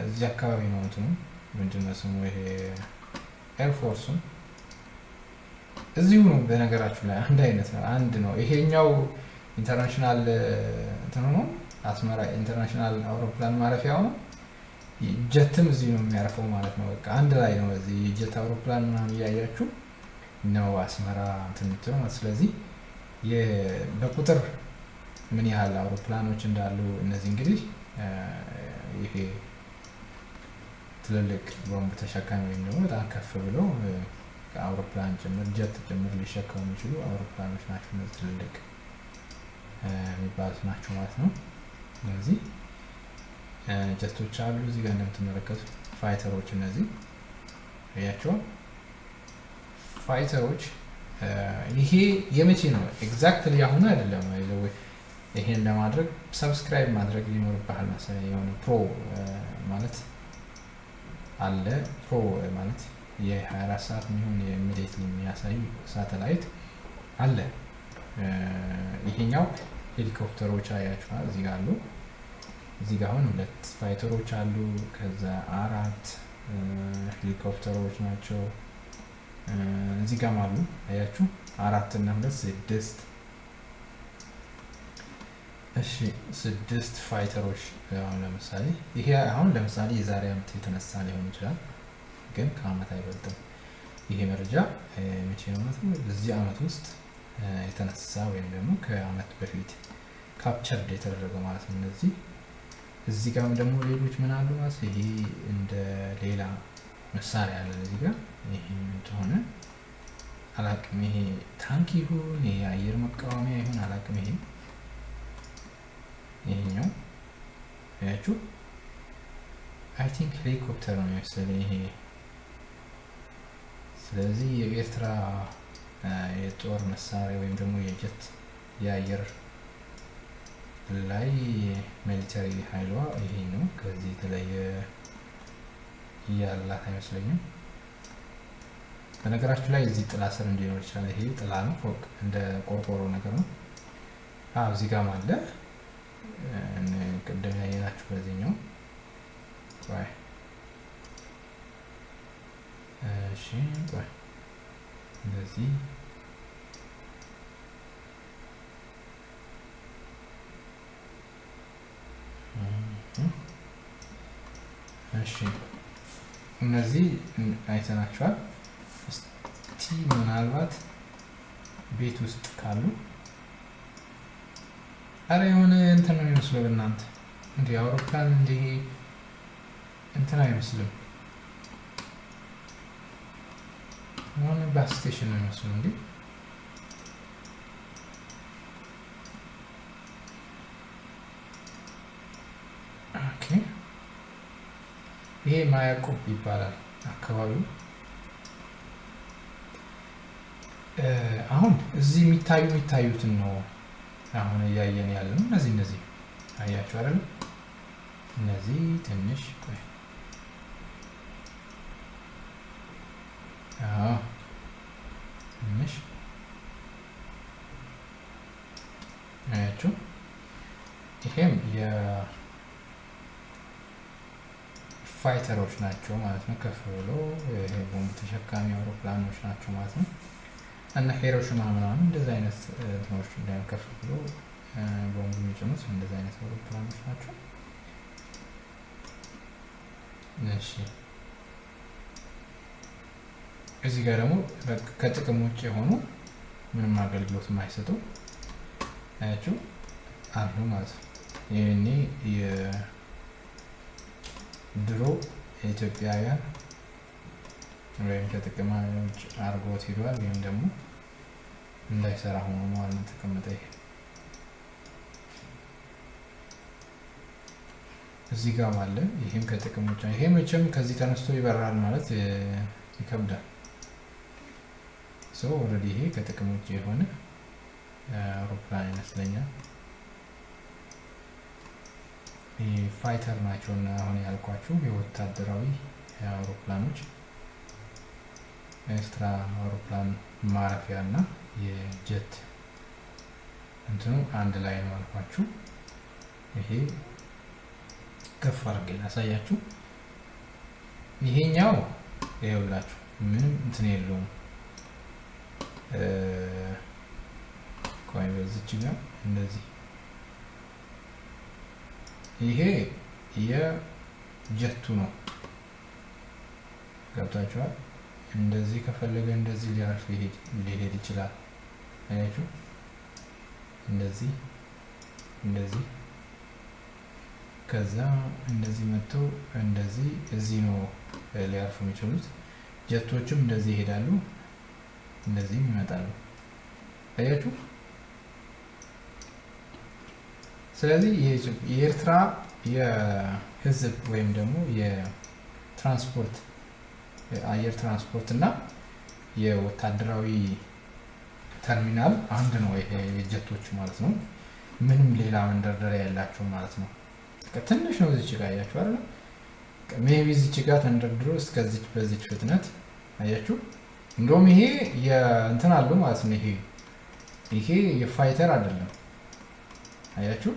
እዚህ አካባቢ ነው እንትኑ ምንድነው ስሙ ይሄ ኤርፎርሱን እዚሁ ነው። በነገራችሁ ላይ አንድ አይነት ነው፣ አንድ ነው። ይሄኛው ኢንተርናሽናል እንትኑ ነው አስመራ ኢንተርናሽናል አውሮፕላን ማረፊያው ነው። ጀትም እዚህ ነው የሚያርፈው ማለት ነው። በቃ አንድ ላይ ነው። እዚህ ጀት አውሮፕላን ምናምን እያያችሁ ነው አስመራ እንትን የምትለው ማለት። ስለዚህ በቁጥር ምን ያህል አውሮፕላኖች እንዳሉ እነዚህ እንግዲህ ይሄ ትልልቅ ቦምብ ተሸካሚ ወይም ደግሞ በጣም ከፍ ብሎ አውሮፕላን ጭምር ጀት ጭምር ሊሸከሙ የሚችሉ አውሮፕላኖች ናቸው። እነዚህ ትልልቅ የሚባሉት ናቸው ማለት ነው። ስለዚህ ጀቶች አሉ እዚህ ጋር እንደምትመለከቱ ፋይተሮች፣ እነዚህ ያያቸው ፋይተሮች። ይሄ የመቼ ነው ኤግዛክትሊ አሁን አይደለም። ይሄን ለማድረግ ሰብስክራይብ ማድረግ ሊኖርብሃል መሰለኝ። የሆነ ፕሮ ማለት አለ። ፕሮ ማለት የ24 ሰዓት የሚሆን የኢሚዲየትሊ የሚያሳይ ሳተላይት አለ። ይሄኛው ሄሊኮፕተሮች አያችኋል እዚህ ጋር አሉ። እዚህ ጋር አሁን 2 ፋይተሮች አሉ። ከዛ 4 ሄሊኮፕተሮች ናቸው። እዚህ ጋርም አሉ አያችሁ 4 እና 2 6። እሺ 6 ፋይተሮች። አሁን ለምሳሌ ይሄ አሁን ለምሳሌ የዛሬ ዓመት የተነሳ ሊሆን ይችላል፣ ግን ከዓመት አይበልጥም። ይሄ መረጃ መቼ ነው ማለት ነው? በዚህ ዓመት ውስጥ የተነሳ ወይም ደግሞ ከዓመት በፊት ካፕቸርድ የተደረገ ማለት ነው። እነዚህ እዚህ ጋርም ደግሞ ሌሎች ምን አሉ ማለት ይሄ እንደ ሌላ መሳሪያ አለ እዚህ ጋር። ይሄ ምን እንደሆነ አላውቅም። ይሄ ታንክ ይሁን ይሄ አየር መቃወሚያ ይሁን አላውቅም። ይሄኛው ያችሁ አይ ቲንክ ሄሊኮፕተር ነው መሰለኝ ይሄ። ስለዚህ የኤርትራ የጦር መሳሪያ ወይም ደግሞ የጀት የአየር ላይ ሚሊተሪ ኃይሏ ይሄ ነው። ከዚህ የተለየ ያላት አይመስለኝም። በነገራችሁ ላይ እዚህ ጥላ ስር እንዲኖር ይችላል። ይሄ ጥላ ነው፣ ፎቅ እንደ ቆርቆሮ ነገር ነው። እዚህ ጋርም አለ ቅድም ያየናችሁ በዚህኛው። ቆይ እሺ፣ ቆይ እንደዚህ እሺ፣ እነዚህ አይተናቸዋል። እስቲ ምናልባት ቤት ውስጥ ካሉ አረ የሆነ እንትን ነው የሚመስለው እናንተ እንዴ! አውሮፕላን እንዴ እንትን አይመስልም። የሆነ ባስ ስቴሽን ነው የሚመስለው እንዴ! ኦኬ፣ ይሄ ማያቆብ ይባላል አካባቢው። አሁን እዚህ የሚታዩትን ነው አሁን እያየን ያለ ነው። እነዚህ አያችሁ አይደል? እነዚህ ትንሽ ቆይ ትንሽ አያችሁ። ይሄም የፋይተሮች ናቸው ማለት ነው። ከፍ ብሎ ይሄ ቦምብ ተሸካሚ አውሮፕላኖች ናቸው ማለት ነው። እና ሂሮሺማ ምናምን እንደዚህ አይነት እንትኖች ከፍ ብሎ ቦምብ የሚጭኑት እንደዚህ አይነት አውሮፕላኖች ናቸው። እሺ፣ እዚህ ጋር ደግሞ ከጥቅም ውጭ የሆኑ ምንም አገልግሎት የማይሰጡ አያችሁ አሉ ማለት ነው። ይሄኔ የድሮ የኢትዮጵያውያን ወይም ከጥቅም ውጭ አድርጎት ሄዷል ወይም ደግሞ እንዳይሰራ ሆኖ ማለት ነው ተቀመጠ። እዚህ ጋር አለ። ይሄም ከጥቅም ውጭ ይሄ መቼም ከዚህ ተነስቶ ይበራል ማለት ይከብዳል። ሶ ኦልሬዲ ይሄ ከጥቅም ውጭ የሆነ አውሮፕላን ይመስለኛል። ፋይተር ናቸው እና አሁን ያልኳችሁ የወታደራዊ አውሮፕላኖች ኤክስትራ አውሮፕላን ማረፊያ እና የጀት እንትኑ አንድ ላይ ነው አልኳችሁ። ይሄ ከፍ አድርጌ ላሳያችሁ። ይሄኛው ይኸውላችሁ ምንም እንትን የለውም። ቆይ በዚች ጋር እንደዚህ ይሄ የጀቱ ነው። ገብታችኋል? እንደዚህ ከፈለገ እንደዚህ ሊሄድ ይችላል። አያችሁ? እንደዚህ ከዛ እንደዚህ መጥቶ እንደዚህ እዚህ ነው ሊያርፉ የሚችሉት። ጀቶችም እንደዚህ ይሄዳሉ፣ እንደዚህም ይመጣሉ። አያችሁ? ስለዚህ የኤርትራ የህዝብ ወይም ደግሞ የትራንስፖርት አየር ትራንስፖርት እና የወታደራዊ ተርሚናል አንድ ነው። ይሄ የጀቶች ማለት ነው። ምንም ሌላ መንደርደሪያ ያላቸው ማለት ነው። ትንሽ ነው እዚች ጋር አያችሁ አይደል? ሜቢ እዚች ጋር ተንደርድሮ እስከዚች በዚች ፍጥነት አያችሁ። እንደውም ይሄ የእንትን አለው ማለት ነው። ይሄ የፋይተር አይደለም። አያችሁ?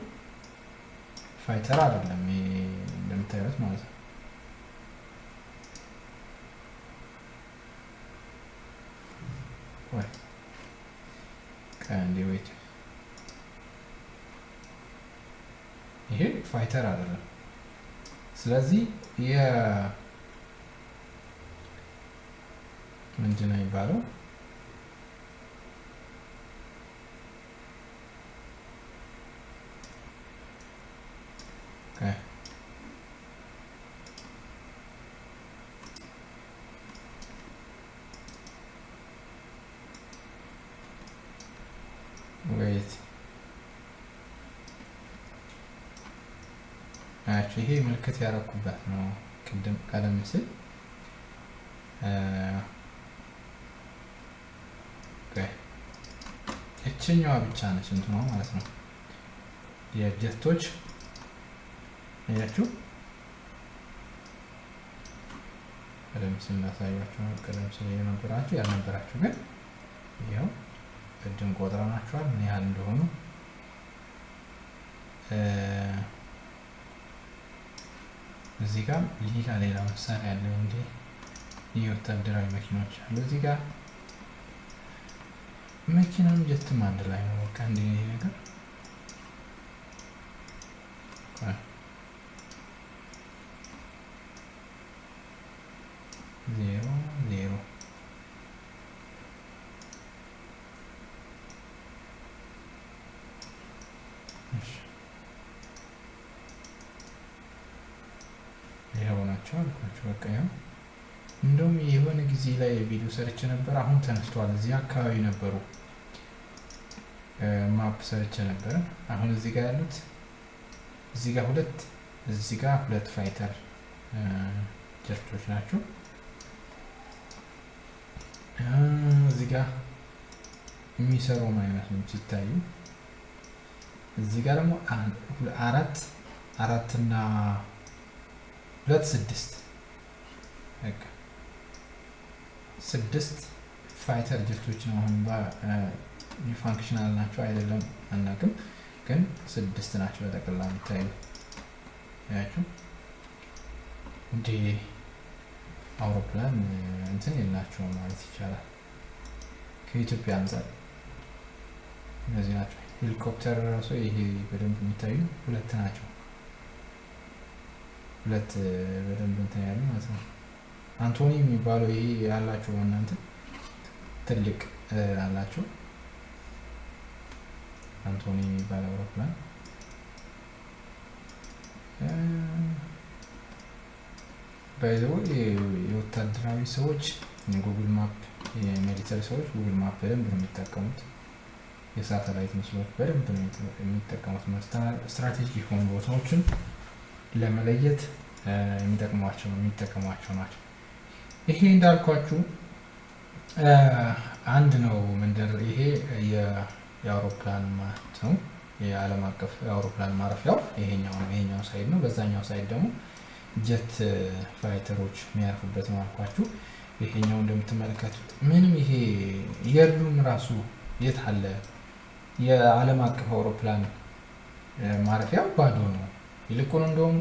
ፋይተር አይደለም ይሄ እንደምታዩት ማለት ነው። ወይ ካንዲ ዌት ይሄ ፋይተር አይደለም። ስለዚህ ምንድን ነው የሚባለው? ወይት ይሄ ምልክት ያደረኩበት ነው ቀደም ሲል። እችኛዋ ብቻ ነች እንትኗ ማለት ነው የጀቶች። አያችሁ? ቀደም ሲል እናሳያችሁ። ቀደም ሲል የነበራችሁ ያልነበራችሁ ግን ይኸው ቅድም ቆጥረናቸዋል ምን ያህል እንደሆኑ። እዚህ ጋር ሌላ መሳሪያ ያለው እንጂ የወታደራዊ መኪናዎች አሉ። እዚህ ጋር መኪናም ጀትም አንድ ላይ ነው። በቃ እንደ ነገር ዜሮ ይሄው ናቸው አልኳቸው። በቃ ይሄው እንደውም የሆነ ጊዜ ላይ ቪዲዮ ሰርቼ ነበር። አሁን ተነስተዋል። እዚህ አካባቢ ነበሩ። ማፕ ሰርቼ ነበር። አሁን እዚህ ጋር ያሉት እዚህ ጋር ሁለት ፋይተር ጀቶች ናቸው። እዚህ ጋር የሚሰሩ አይመስሉም ሲታዩ። እዚህ ጋር ደግሞ አራት እና 6 በቃ 6 ፋይተር ጀቶች ነው። አሁን ፋንክሽናል ናቸው አይደለም አናውቅም፣ ግን 6 ናቸው በጠቅላላ የሚታዩ። ያችሁ እንደ አውሮፕላን እንትን የላቸውም ማለት ይቻላል ከኢትዮጵያ አንፃር። እነዚህ ናቸው። ሄሊኮፕተር ራሱ ይሄ በደንብ የሚታዩ 2 ናቸው። 2 በደንብ እንትን ያሉ ማለት ነው። አንቶኒ የሚባለው ይሄ ያላቸው እናንተ ትልቅ አላቸው። አንቶኒ የሚባለው አውሮፕላን ባይዘው ወታደራዊ ሰዎች ጉግል ማፕ፣ የሚሊተሪ ሰዎች ጉግል ማፕ በደንብ ነው የሚጠቀሙት። የሳተላይት ምስሎች በደንብ ነው የሚጠቀሙት። ስትራቴጂክ የሆኑ ቦታዎችን ለመለየት የሚጠቀሟቸው ናቸው። ይሄ እንዳልኳችሁ አንድ ነው መንደር። ይሄ የአውሮፕላን ማለት ነው፣ የዓለም አቀፍ የአውሮፕላን ማረፊያው ይሄኛው ነው። ይሄኛው ሳይድ ነው። በዛኛው ሳይድ ደግሞ ጀት ፋይተሮች የሚያርፉበት ነው አልኳችሁ። ይሄኛው እንደምትመለከቱት ምንም ይሄ የሉም። ራሱ የት አለ? የዓለም አቀፍ አውሮፕላን ማረፊያው ባዶ ነው። ይልቁን እንደውም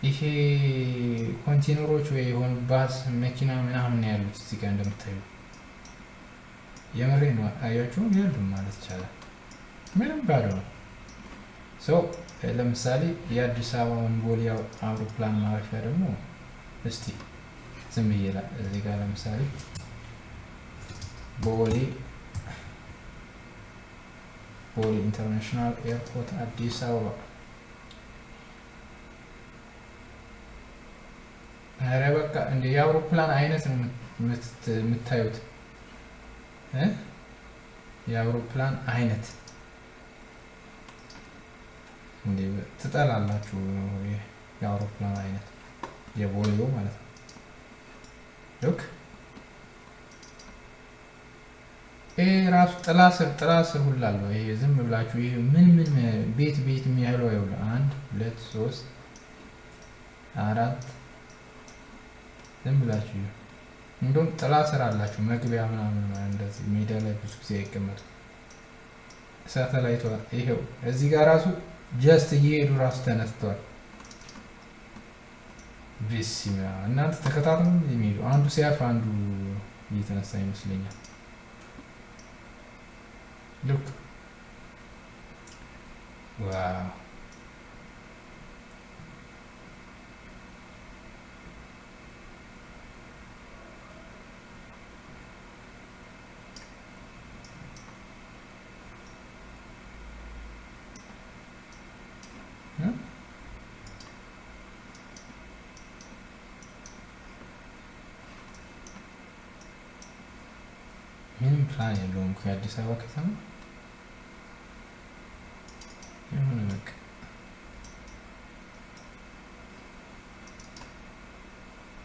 ይሄ ኮንቴነሮች ወይ የሆኑ ባስ መኪና ምናምን ያሉት እዚህ ጋር እንደምታዩ የመሬ ነው። አያችሁ የሉም ማለት ይቻላል። ምንም ባዶ ነው። ለምሳሌ የአዲስ አበባውን ቦሌ አውሮፕላን ማረፊያ ደግሞ እስቲ ዝም ብዬ እዚህ ጋር ለምሳሌ ቦሌ ኢንተርናሽናል ኤርፖርት አዲስ አበባ። ኧረ በቃ እንደ የአውሮፕላን አይነት ነው የምታዩት። የአውሮፕላን አይነት እንዴ ትጠላላችሁ? የአውሮፕላን አይነት የቦሌው ማለት ነው። ሉክ ይሄ ራሱ ጥላ ስር ሁላ አለው። ይሄ ዝም ብላችሁ ይሄ ምን ቤት የሚያህለው አይውል 1 2 3 4 ዝም ብላችሁ እንደውም ጥላ ስር አላችሁ። መግቢያ ምናምን እንደዚህ ሜዳ ላይ ብዙ ጊዜ አይቀመጡ። ሳተላይቷ ይሄው እዚህ ጋር ራሱ ጀስት እየሄዱ ራሱ ተነስተዋል። ቢስሚላ እናንተ ተከታተሉ የሚሄዱ አንዱ ሲያርፍ አንዱ እየተነሳ ይመስለኛል። ሉክ ዋው ምንም ፕላን የለውም ከአዲስ አበባ ከተማ የሆነ በቃ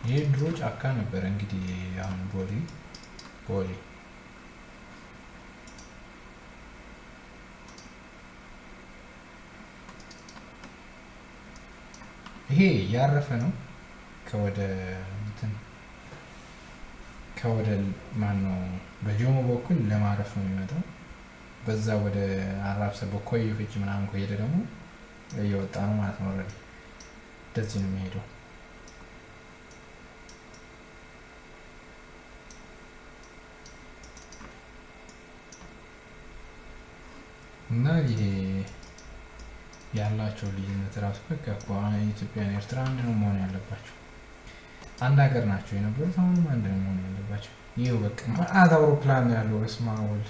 ይሄ ድሮ ጫካ ነበረ። እንግዲህ አሁን ቦሌ ይሄ ያረፈ ነው። ከወደ ማነው በጆሞ በኩል ለማረፍ ነው የሚመጣው። በዛ ወደ አራብሰ በኮይ ፍጭ ምናምን ከሄደ ደግሞ እየወጣ ነው ማለት ነው። ኦልሬዲ እንደዚህ ነው የሚሄደው። እና ይሄ ያላቸው ልዩነት ራሱ በቃ እኮ ኢትዮጵያና ኤርትራ አንድ ነው መሆን ያለባቸው። አንድ ሀገር ናቸው የነበሩት፣ አሁንም አንድ ነው መሆን ያለባቸው። ይሄው በቃ ማአት አውሮፕላን ያለው እስማ ወልድ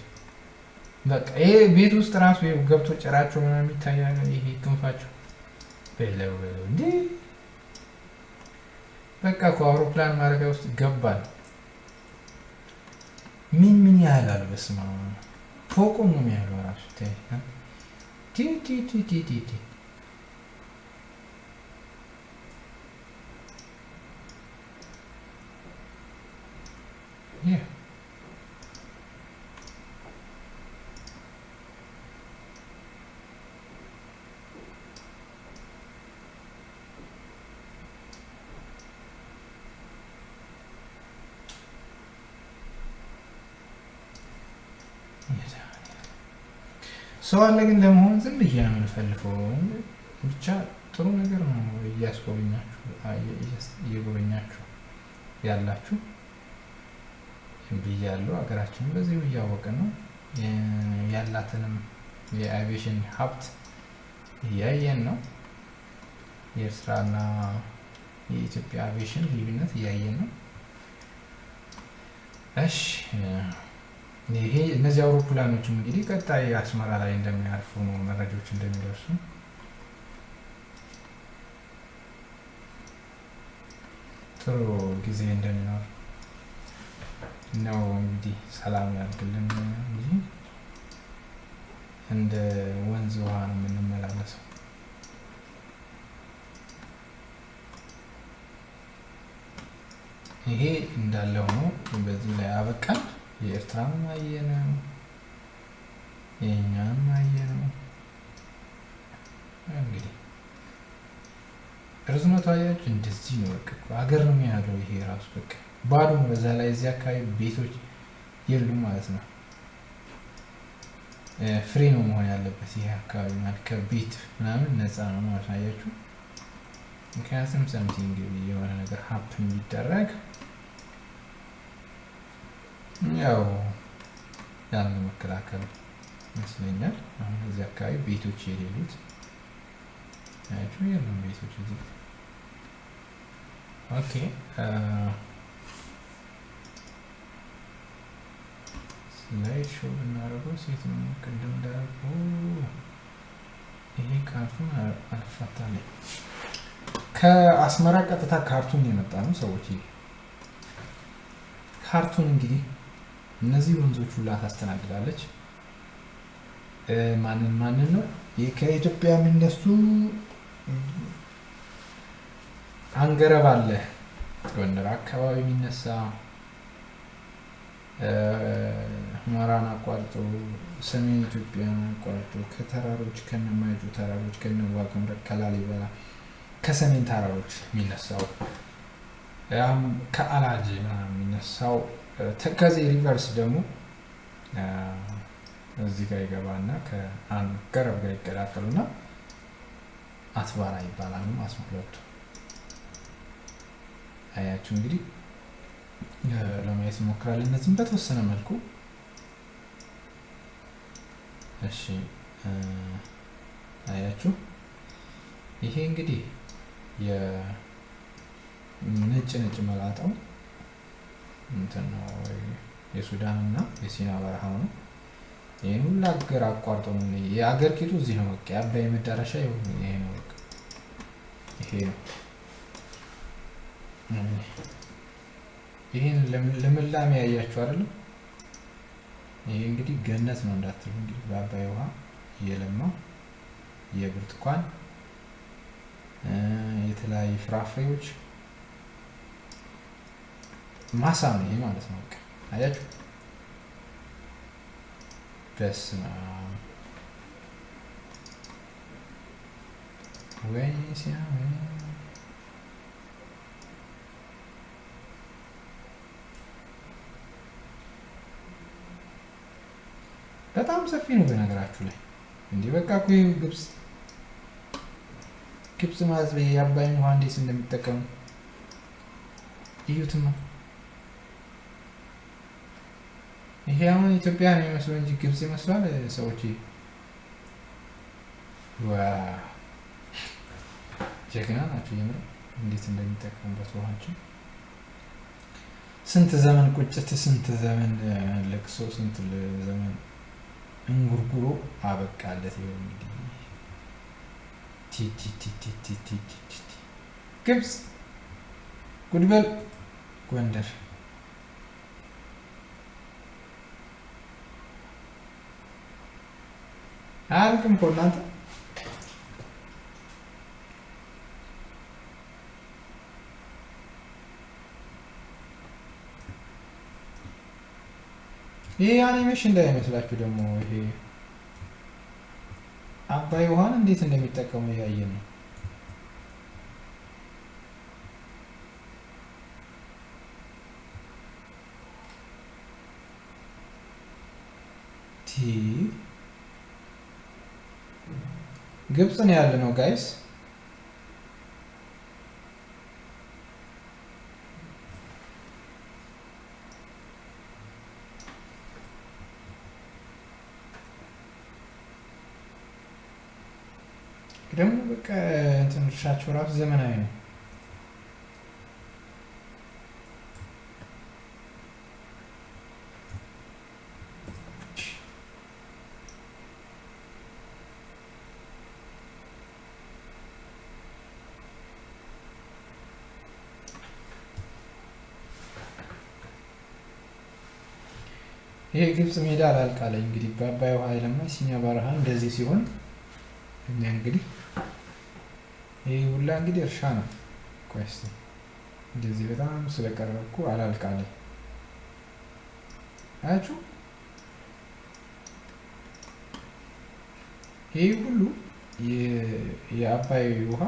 በቃ ይሄ ቤት ውስጥ ራሱ ይሄው ገብቶ ጭራቸው ምናምን ይታያል። ይሄ ክንፋቸው በለው እንዴ በቃ እኮ አውሮፕላን ማረፊያ ውስጥ ገባል። ምን ያህላል? በስማ ፎቁ ነው የሚያለው ራሱ ታይ ቲ Yeah. ሰው አለ ግን ለመሆን ዝም ብዬ ነው የምንፈልፈው። ብቻ ጥሩ ነገር ነው እየጎበኛችሁ ያላችሁ ብያለሁ። ሀገራችንን በዚህ እያወቅን ነው ያላትንም የአቪዬሽን ሀብት እያየን ነው። የኤርትራና የኢትዮጵያ አቪዬሽን ልዩነት እያየን ነው። እሺ ይሄ እነዚህ አውሮፕላኖች እንግዲህ ቀጣይ አስመራ ላይ እንደሚያርፉ ነው መረጃዎች እንደሚደርሱ። ጥሩ ጊዜ እንደሚኖር ነው እንግዲህ ሰላም ያድርግልን እንጂ እንደ ወንዝ ውሃ ነው የምንመላለሰው። ይሄ እንዳለ ሆኖ በዚህ ላይ አበቃል። የኤርትራም አየነው፣ የኛም አየነው። እንግዲህ ርዝመቱ አያችሁ እንደዚህ ነው። በቃ ሀገር ነው የሚያለው። ይሄ ራሱ በቃ ባዶ ነው። በዛ ላይ እዚህ አካባቢ ቤቶች የሉም ማለት ነው። ፍሪ ነው መሆን ያለበት ይሄ አካባቢ ማለት ከቤት ምናምን ነፃ ነው ማለት አያችሁ። ምክንያቱም ሰምቲንግ የሆነ ነገር ሀፕን ቢደረግ ያው ያን መከላከል ይመስለኛል። አሁን እዚህ አካባቢ ቤቶች የሌሉት አያችሁ፣ የሉም ቤቶች እዚህ። ኦኬ ስላይድ ሾው ብናደርገው ሴት ነው ቅድም እንዳደረገው። ይሄ ካርቱን አልፋታለኝ። ከአስመራ ቀጥታ ካርቱን የመጣ ነው ሰዎች። ካርቱን እንግዲህ እነዚህ ወንዞች ሁላ ታስተናግዳለች። ማንን ነው? ከኢትዮጵያ የሚነሱ አንገረብ አለ፣ ጎንደር አካባቢ የሚነሳ ሁመራን አቋርጦ ሰሜን ኢትዮጵያን አቋርጦ ከተራሮች ከነማይጩ ተራሮች ከነዋግምራ ከላሊበላ ከሰሜን ተራሮች የሚነሳው ከአላጅ የሚነሳው ተከዜ ሪቨርስ ደግሞ እዚህ ጋር ይገባና ከአንገረብ ጋር ይቀላቀሉና አትባራ ይባላሉ። ሁለቱ አያችሁ እንግዲህ ለማየት እንሞክራለን እነዚህም በተወሰነ መልኩ። እሺ አያችሁ ይሄ እንግዲህ የነጭ መላጣው እንትን ነው የሱዳን እና የሲና በረሃው ነው። ይሄን ሁሉ ሀገር አቋርጦ ነው የሀገር ቂጡ እዚህ ነው። በቃ የአባይ መዳረሻ ይሄ ነው። በቃ ይሄ ነው። ይሄን ለምላሜ ያያችሁ አይደለም? ይሄ እንግዲህ ገነት ነው እንዳትሉ እንግዲህ በአባይ ውሃ እየለማ የብርቱካን የተለያዩ ፍራፍሬዎች ማሳ ነው ይሄ ማለት ነው። በቃ አያችሁ በስመ አብ ወይ ሲያምር በጣም ሰፊ ነው በነገራችሁ ላይ እንዲህ በቃ እኮ ግብጽ ማለት የአባይን ውሃ እንዴት እንደሚጠቀሙ እዩትማ። ይሄ አሁን ኢትዮጵያ ነው የሚመስለው እንጂ ግብጽ ይመስላል ሰዎች። ዋው ጀግና ናቸው የምር እንዴት እንደሚጠቀሙበት ውሃቸው። ስንት ዘመን ቁጭት፣ ስንት ዘመን ለቅሶ፣ ስንት ዘመን እንጉርጉሮ አበቃለት። ይኸው እንግዲህ ግብጽ ጉድበል ጎንደር አያልቅም እኮ እናንተ። ይሄ አኒሜሽን እንዳይመስላችሁ ደግሞ ይሄ አባይ ውሃን እንዴት እንደሚጠቀሙ እያየን ነው። ግብጽ ነው ያለ ነው ጋይስ። ደግሞ በቃ እንትን እርሻቸው ራሱ ዘመናዊ ነው። ይሄ ግብጽ ሜዳ አላልቃለኝ እንግዲህ በአባይ ውሃ ይለማል ሲኛ በረሃ እንደዚህ ሲሆን እኛ እንግዲህ ይሄ ሁላ እንግዲህ እርሻ ነው። ቆይ እስኪ እንደዚህ በጣም ስለቀረብኩ አላልቃለኝ አያችሁ። ይሄ ሁሉ የአባይ ውሃ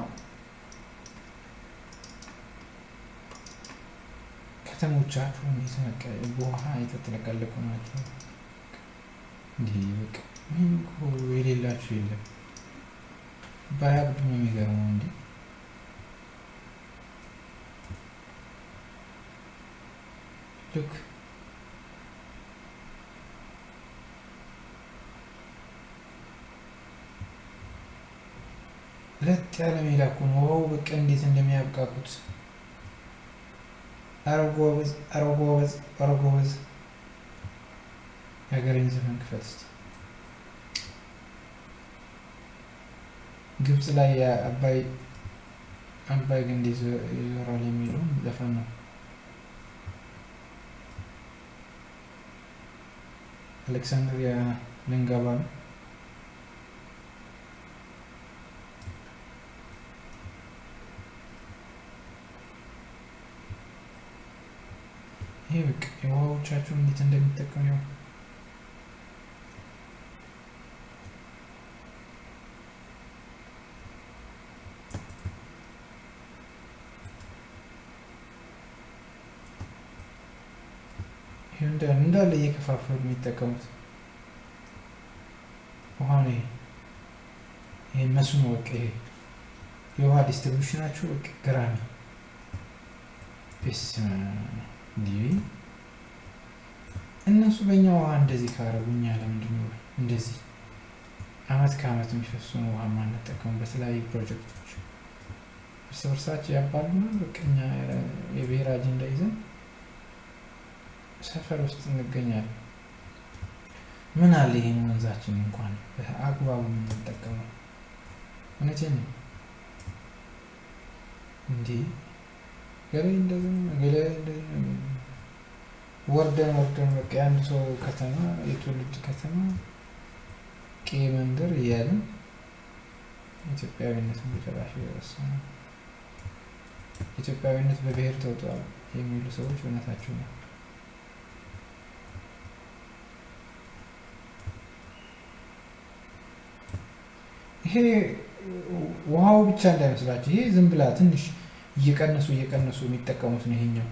ከተሞቻችሁ እንዴት በውሃ የተጥለቀለቁ ናቸው። እንዲህ በቃ ምንም እኮ የሌላችሁ የለም። ባያብዱ ነው የሚገርመው። እንዲ ልክ ለጥ ያለ ሜዳ እኮ ነው። ውሃው በቃ እንዴት እንደሚያብቃቁት። ኧረ ጎበዝ፣ ኧረ ጎበዝ፣ ኧረ ጎበዝ። የሀገሬን ዘፈን ክፈት እስኪ። ግብጽ ላይ አባይ ግንድ ይዞራል የሚለውን ዘፈን ነው። አሌክሳንድሪያ ልንገባ ነው። ይሄ በቃ የውሃዎቻችሁን እንዴት እንደሚጠቀሙ ያው እንዳለ እየከፋፈሉ የሚጠቀሙት ውሃ ነው። ይሄ መስኖ በቃ ይሄ የውሃ ዲስትሪቢዩሽናቸው በቃ ገራሚ ስ እንዲህ እነሱ በእኛ ውሃ እንደዚህ ካረጉኛ ለምንድን ነው እንደዚህ አመት ከአመት የሚፈሱን ውሃ ማንጠቀሙ? በተለያዩ ፕሮጀክቶች እርስ በርሳቸው ያባሉና በቃ እኛ የብሔር አጀንዳ ይዘን ሰፈር ውስጥ እንገኛለን። ምን አለ ይሄን ወንዛችን እንኳን በአግባቡ የምንጠቀመው? እውነቴን ነው። እንዲህ ገሌ እንደዚህ ገሌ ወርደን በቃ አንድ ሰው ከተማ የትውልድ ከተማ ቄ መንደር እያልን ኢትዮጵያዊነትን በጭራሽ እየረሳ ነው። ኢትዮጵያዊነት በብሔር ተውጧል የሚሉ ሰዎች እውነታቸው ነው። ይሄ ውሃው ብቻ እንዳይመስላችሁ። ይሄ ዝም ብላ ትንሽ እየቀነሱ የሚጠቀሙት ነው። ይሄኛው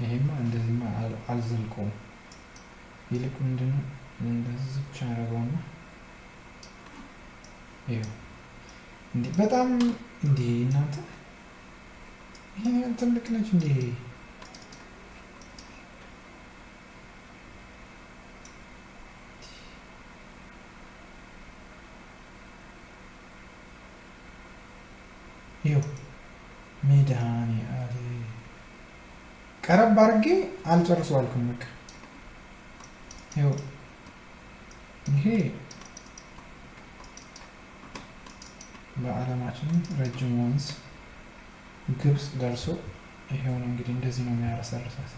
ይሄማ እንደዚህማ አልዘልቀውም። ይልቅ ምንድነው እንደዚህ ብቻ አደረገውና ይኸው እንዲህ በጣም እንዲህ እናንተ ይሄ ትልቅ ነች እንዲህ ይኸው ሜዳኔ አለ ቀረብ አድርጌ አልጨርሰው አልኩኝ። በቃ ይኸው ይሄ በዓለማችን ረጅም ወንዝ ግብጽ ደርሶ ይሄውን እንግዲህ እንደዚህ ነው የሚያረሰርሳት።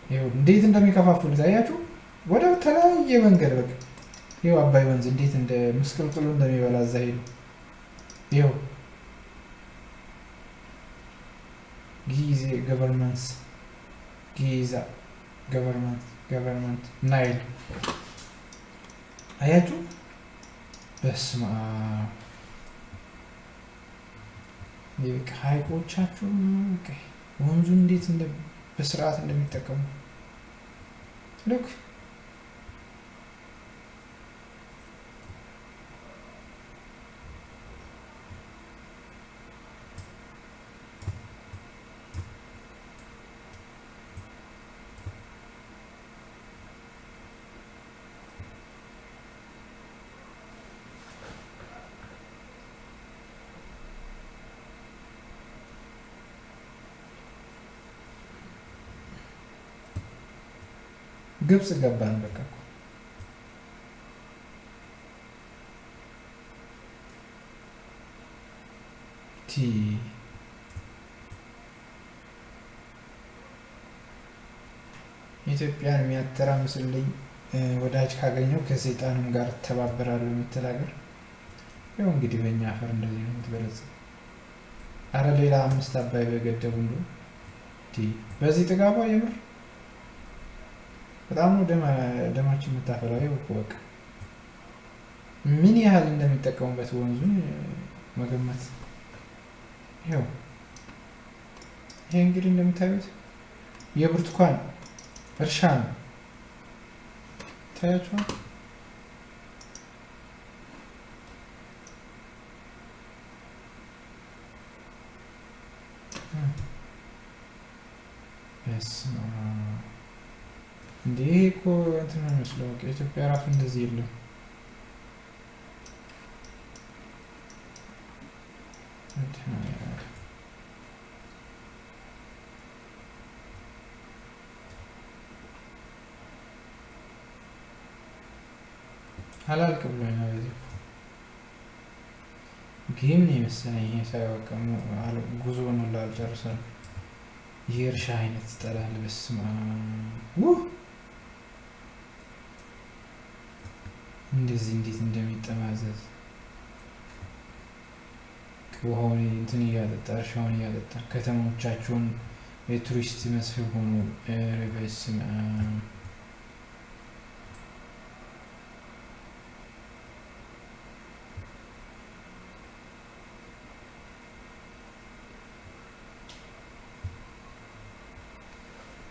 ይኸው እንዴት እንደሚከፋፍሉት አያችሁ፣ ወደ ተለያየ መንገድ በቃ ይኸው አባይ ወንዝ እንዴት እንደ ምስቅልቅሉ እንደሚበላ እዛ ሄዱ። ይኸው ጊዜ ገቨርንመንትስ ጊዛ ገቨርንመንት ናይል አያችሁ። በስመ አብ ይሄ ሀይቆቻችሁ ወንዙን እንዴት በስርዓት እንደሚጠቀሙ ልክ ግብጽ ገባን በቃ ኢትዮጵያን የሚያተራምስልኝ ወዳጅ ካገኘው ከሰይጣንም ጋር ተባበራለሁ የምትል ሀገር ያው እንግዲህ በእኛ አፈር እንደዚህ ነው የምትበለጽግ። አረ ሌላ 5 አባይ በገደቡ እንዶ በዚህ ጥጋቧ የምር በጣም ነው ደማችን የምታፈላው። ይኸው እኮ በቃ ምን ያህል እንደሚጠቀሙበት ወንዙን መገመት። ይኸው ይሄ እንግዲህ እንደምታዩት የብርቱካን እርሻ ነው። ታያችኋል። እንዴ እኮ እንትን ነው የሚመስለው። ኢትዮጵያ ራሱ እንደዚህ የለም። አላልቅ ብሎኛል። በዚህ ጌም ነው የመሰለኝ። ይሄ ሳይወቅ ጉዞ ነው ላልጨርሰን። የእርሻ አይነት ይጠላል። በስመ አብ እንደዚህ እንዴት እንደሚጠማዘዝ ውሃውን እንትን እያጠጣ እርሻውን እያጠጣ ከተሞቻቸውን የቱሪስት መስህብ ሆኑ። በስመ አብ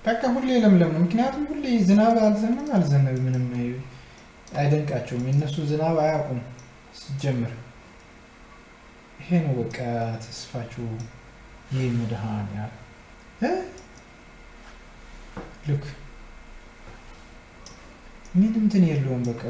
በቃ ሁሌ ለምለም ነው። ምክንያቱም ሁሌ ዝናብ አልዘነበ ምንም አይደንቃቸውም። የእነሱ ዝናብ አያውቁም ሲጀምር። ይሄ ነው በቃ ተስፋችሁ። ይህ መድኃኒዓለም ልክ ምን እንትን የለውም በቃ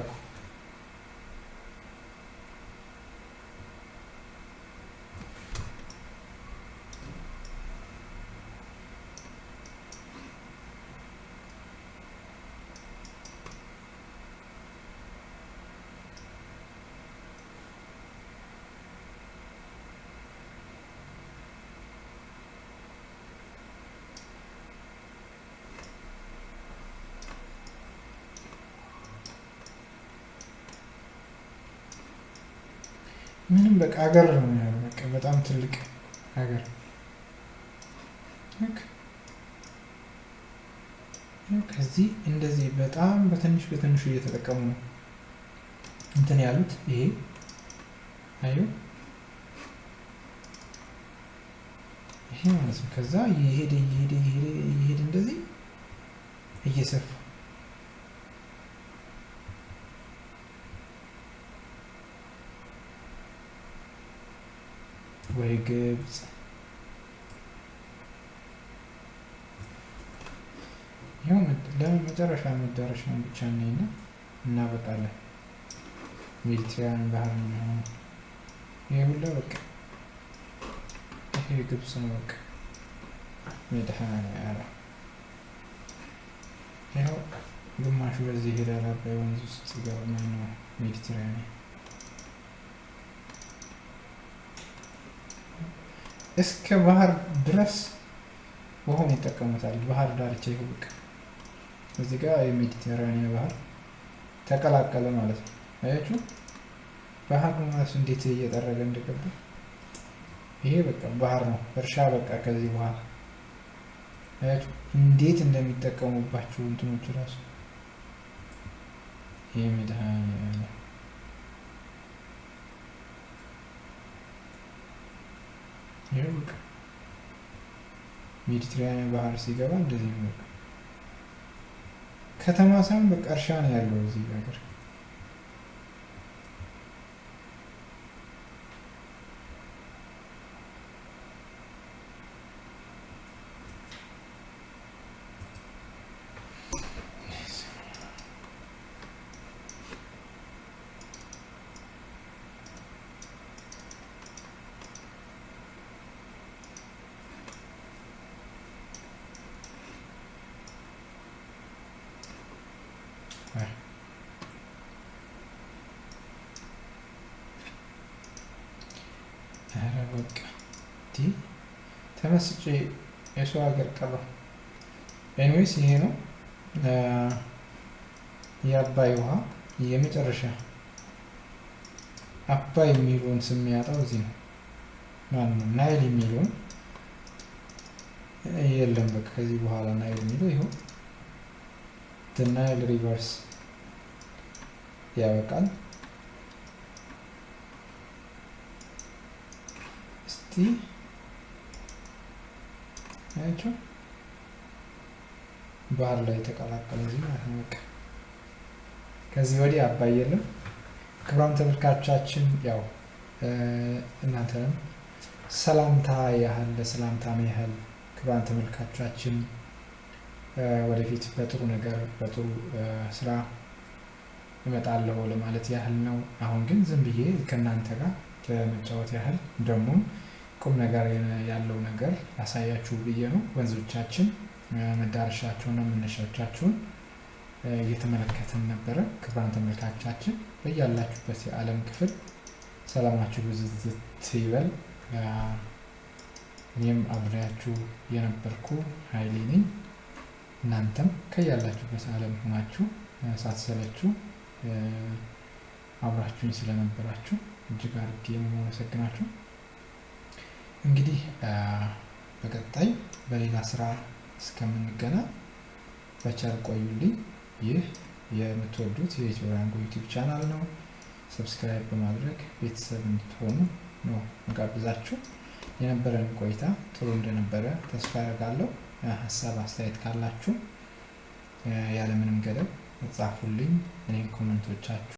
ምንም በቃ ሀገር ነው። በቃ በጣም ትልቅ ሀገር ከዚህ እንደዚህ በጣም በትንሹ እየተጠቀሙ ነው እንትን ያሉት። ይሄ አዩ ይሄ ማለት ነው። ከዛ እየሄደ እንደዚህ እየሰፋ ወይ ግብጽ ይኸው ለመጨረሻ መዳረሻውን ብቻ እናይና እናበቃለን። ሜዲትራኒያን ባህር ነው ይሄ ሁላ በቃ ይሄ ግብጽ ነው በቃ መድኃኒዓለም። ይኸው ግማሹ በዚህ ሄዳል። አባይ ወንዝ ውስጥ ገባ ነው ሜዲትራኒያን እስከ ባህር ድረስ ውሃውን ይጠቀሙታል። ባህር ዳርቻ ይሁን እዚህ ጋር የሜዲትራኒያን ባህር ተቀላቀለ ማለት ነው። አያችሁ ባህር ነው ማለት እንዴት እየጠረገ እንደገባ። ይሄ በቃ ባህር ነው። እርሻ በቃ ከዚህ በኋላ አያችሁ እንዴት እንደሚጠቀሙባቸው እንትኖች ራሱ ይሄ መድኃኒዓለም ይሄው በቃ ሜዲትራኒያን ባህር ሲገባ እንደዚህ ነው። ከተማ ሳይሆን በቃ እርሻ ነው ያለው እዚህ ሀገር። በቃ ተመስጬ የሰው ሀገር ቀረሁ። ኤኒዌይስ ይሄ ነው የአባይ ውሃ የመጨረሻ አባይ የሚለውን ስም ያጣው እዚህ ነው። ማን ነው ናይል የሚለውን የለም። በቃ ከዚህ በኋላ ናይል የሚለው ይኸው ናይል ሪቨርስ ያበቃል። እስቲ አያችሁ ባህር ላይ ተቀላቀለ እዚህ ማለት ነው። በቃ ከዚህ ወዲህ አባይ የለም። ክቡራን ተመልካቾቻችን ያው እናንተንም ሰላምታ ያህል ለሰላምታ ያህል ክቡራን ተመልካቾቻችን ወደፊት በጥሩ ነገር በጥሩ ስራ እመጣለሁ ለማለት ያህል ነው። አሁን ግን ዝም ብዬ ከእናንተ ጋር ለመጫወት ያህል ደግሞ ቁም ነገር ያለው ነገር ያሳያችሁ ብዬ ነው። ወንዞቻችን መዳረሻቸውና መነሻዎቻቸውን እየተመለከትን ነበረ። ክቡራን ተመልካቾቻችን በያላችሁበት የዓለም ክፍል ሰላማችሁ ብዝት ይበል። እኔም አብሬያችሁ የነበርኩ ኃይሌ ነኝ። እናንተም ከያላችሁበት ዓለም ሆናችሁ ሳትሰለችሁ አብራችሁኝ ስለነበራችሁ እጅግ አድርጌ የማመሰግናችሁ። እንግዲህ በቀጣይ በሌላ ስራ እስከምንገናኝ በቸር ቆዩልኝ። ይህ የምትወዱት የኢትዮ ራንጎ ዩቲዩብ ቻናል ነው። ሰብስክራይብ በማድረግ ቤተሰብ እንድትሆኑ ነው መጋብዛችሁ። የነበረን ቆይታ ጥሩ እንደነበረ ተስፋ አደርጋለሁ። ሀሳብ አስተያየት ካላችሁ ያለምንም ገደብ ጻፉልኝ። እኔም ኮሜንቶቻችሁ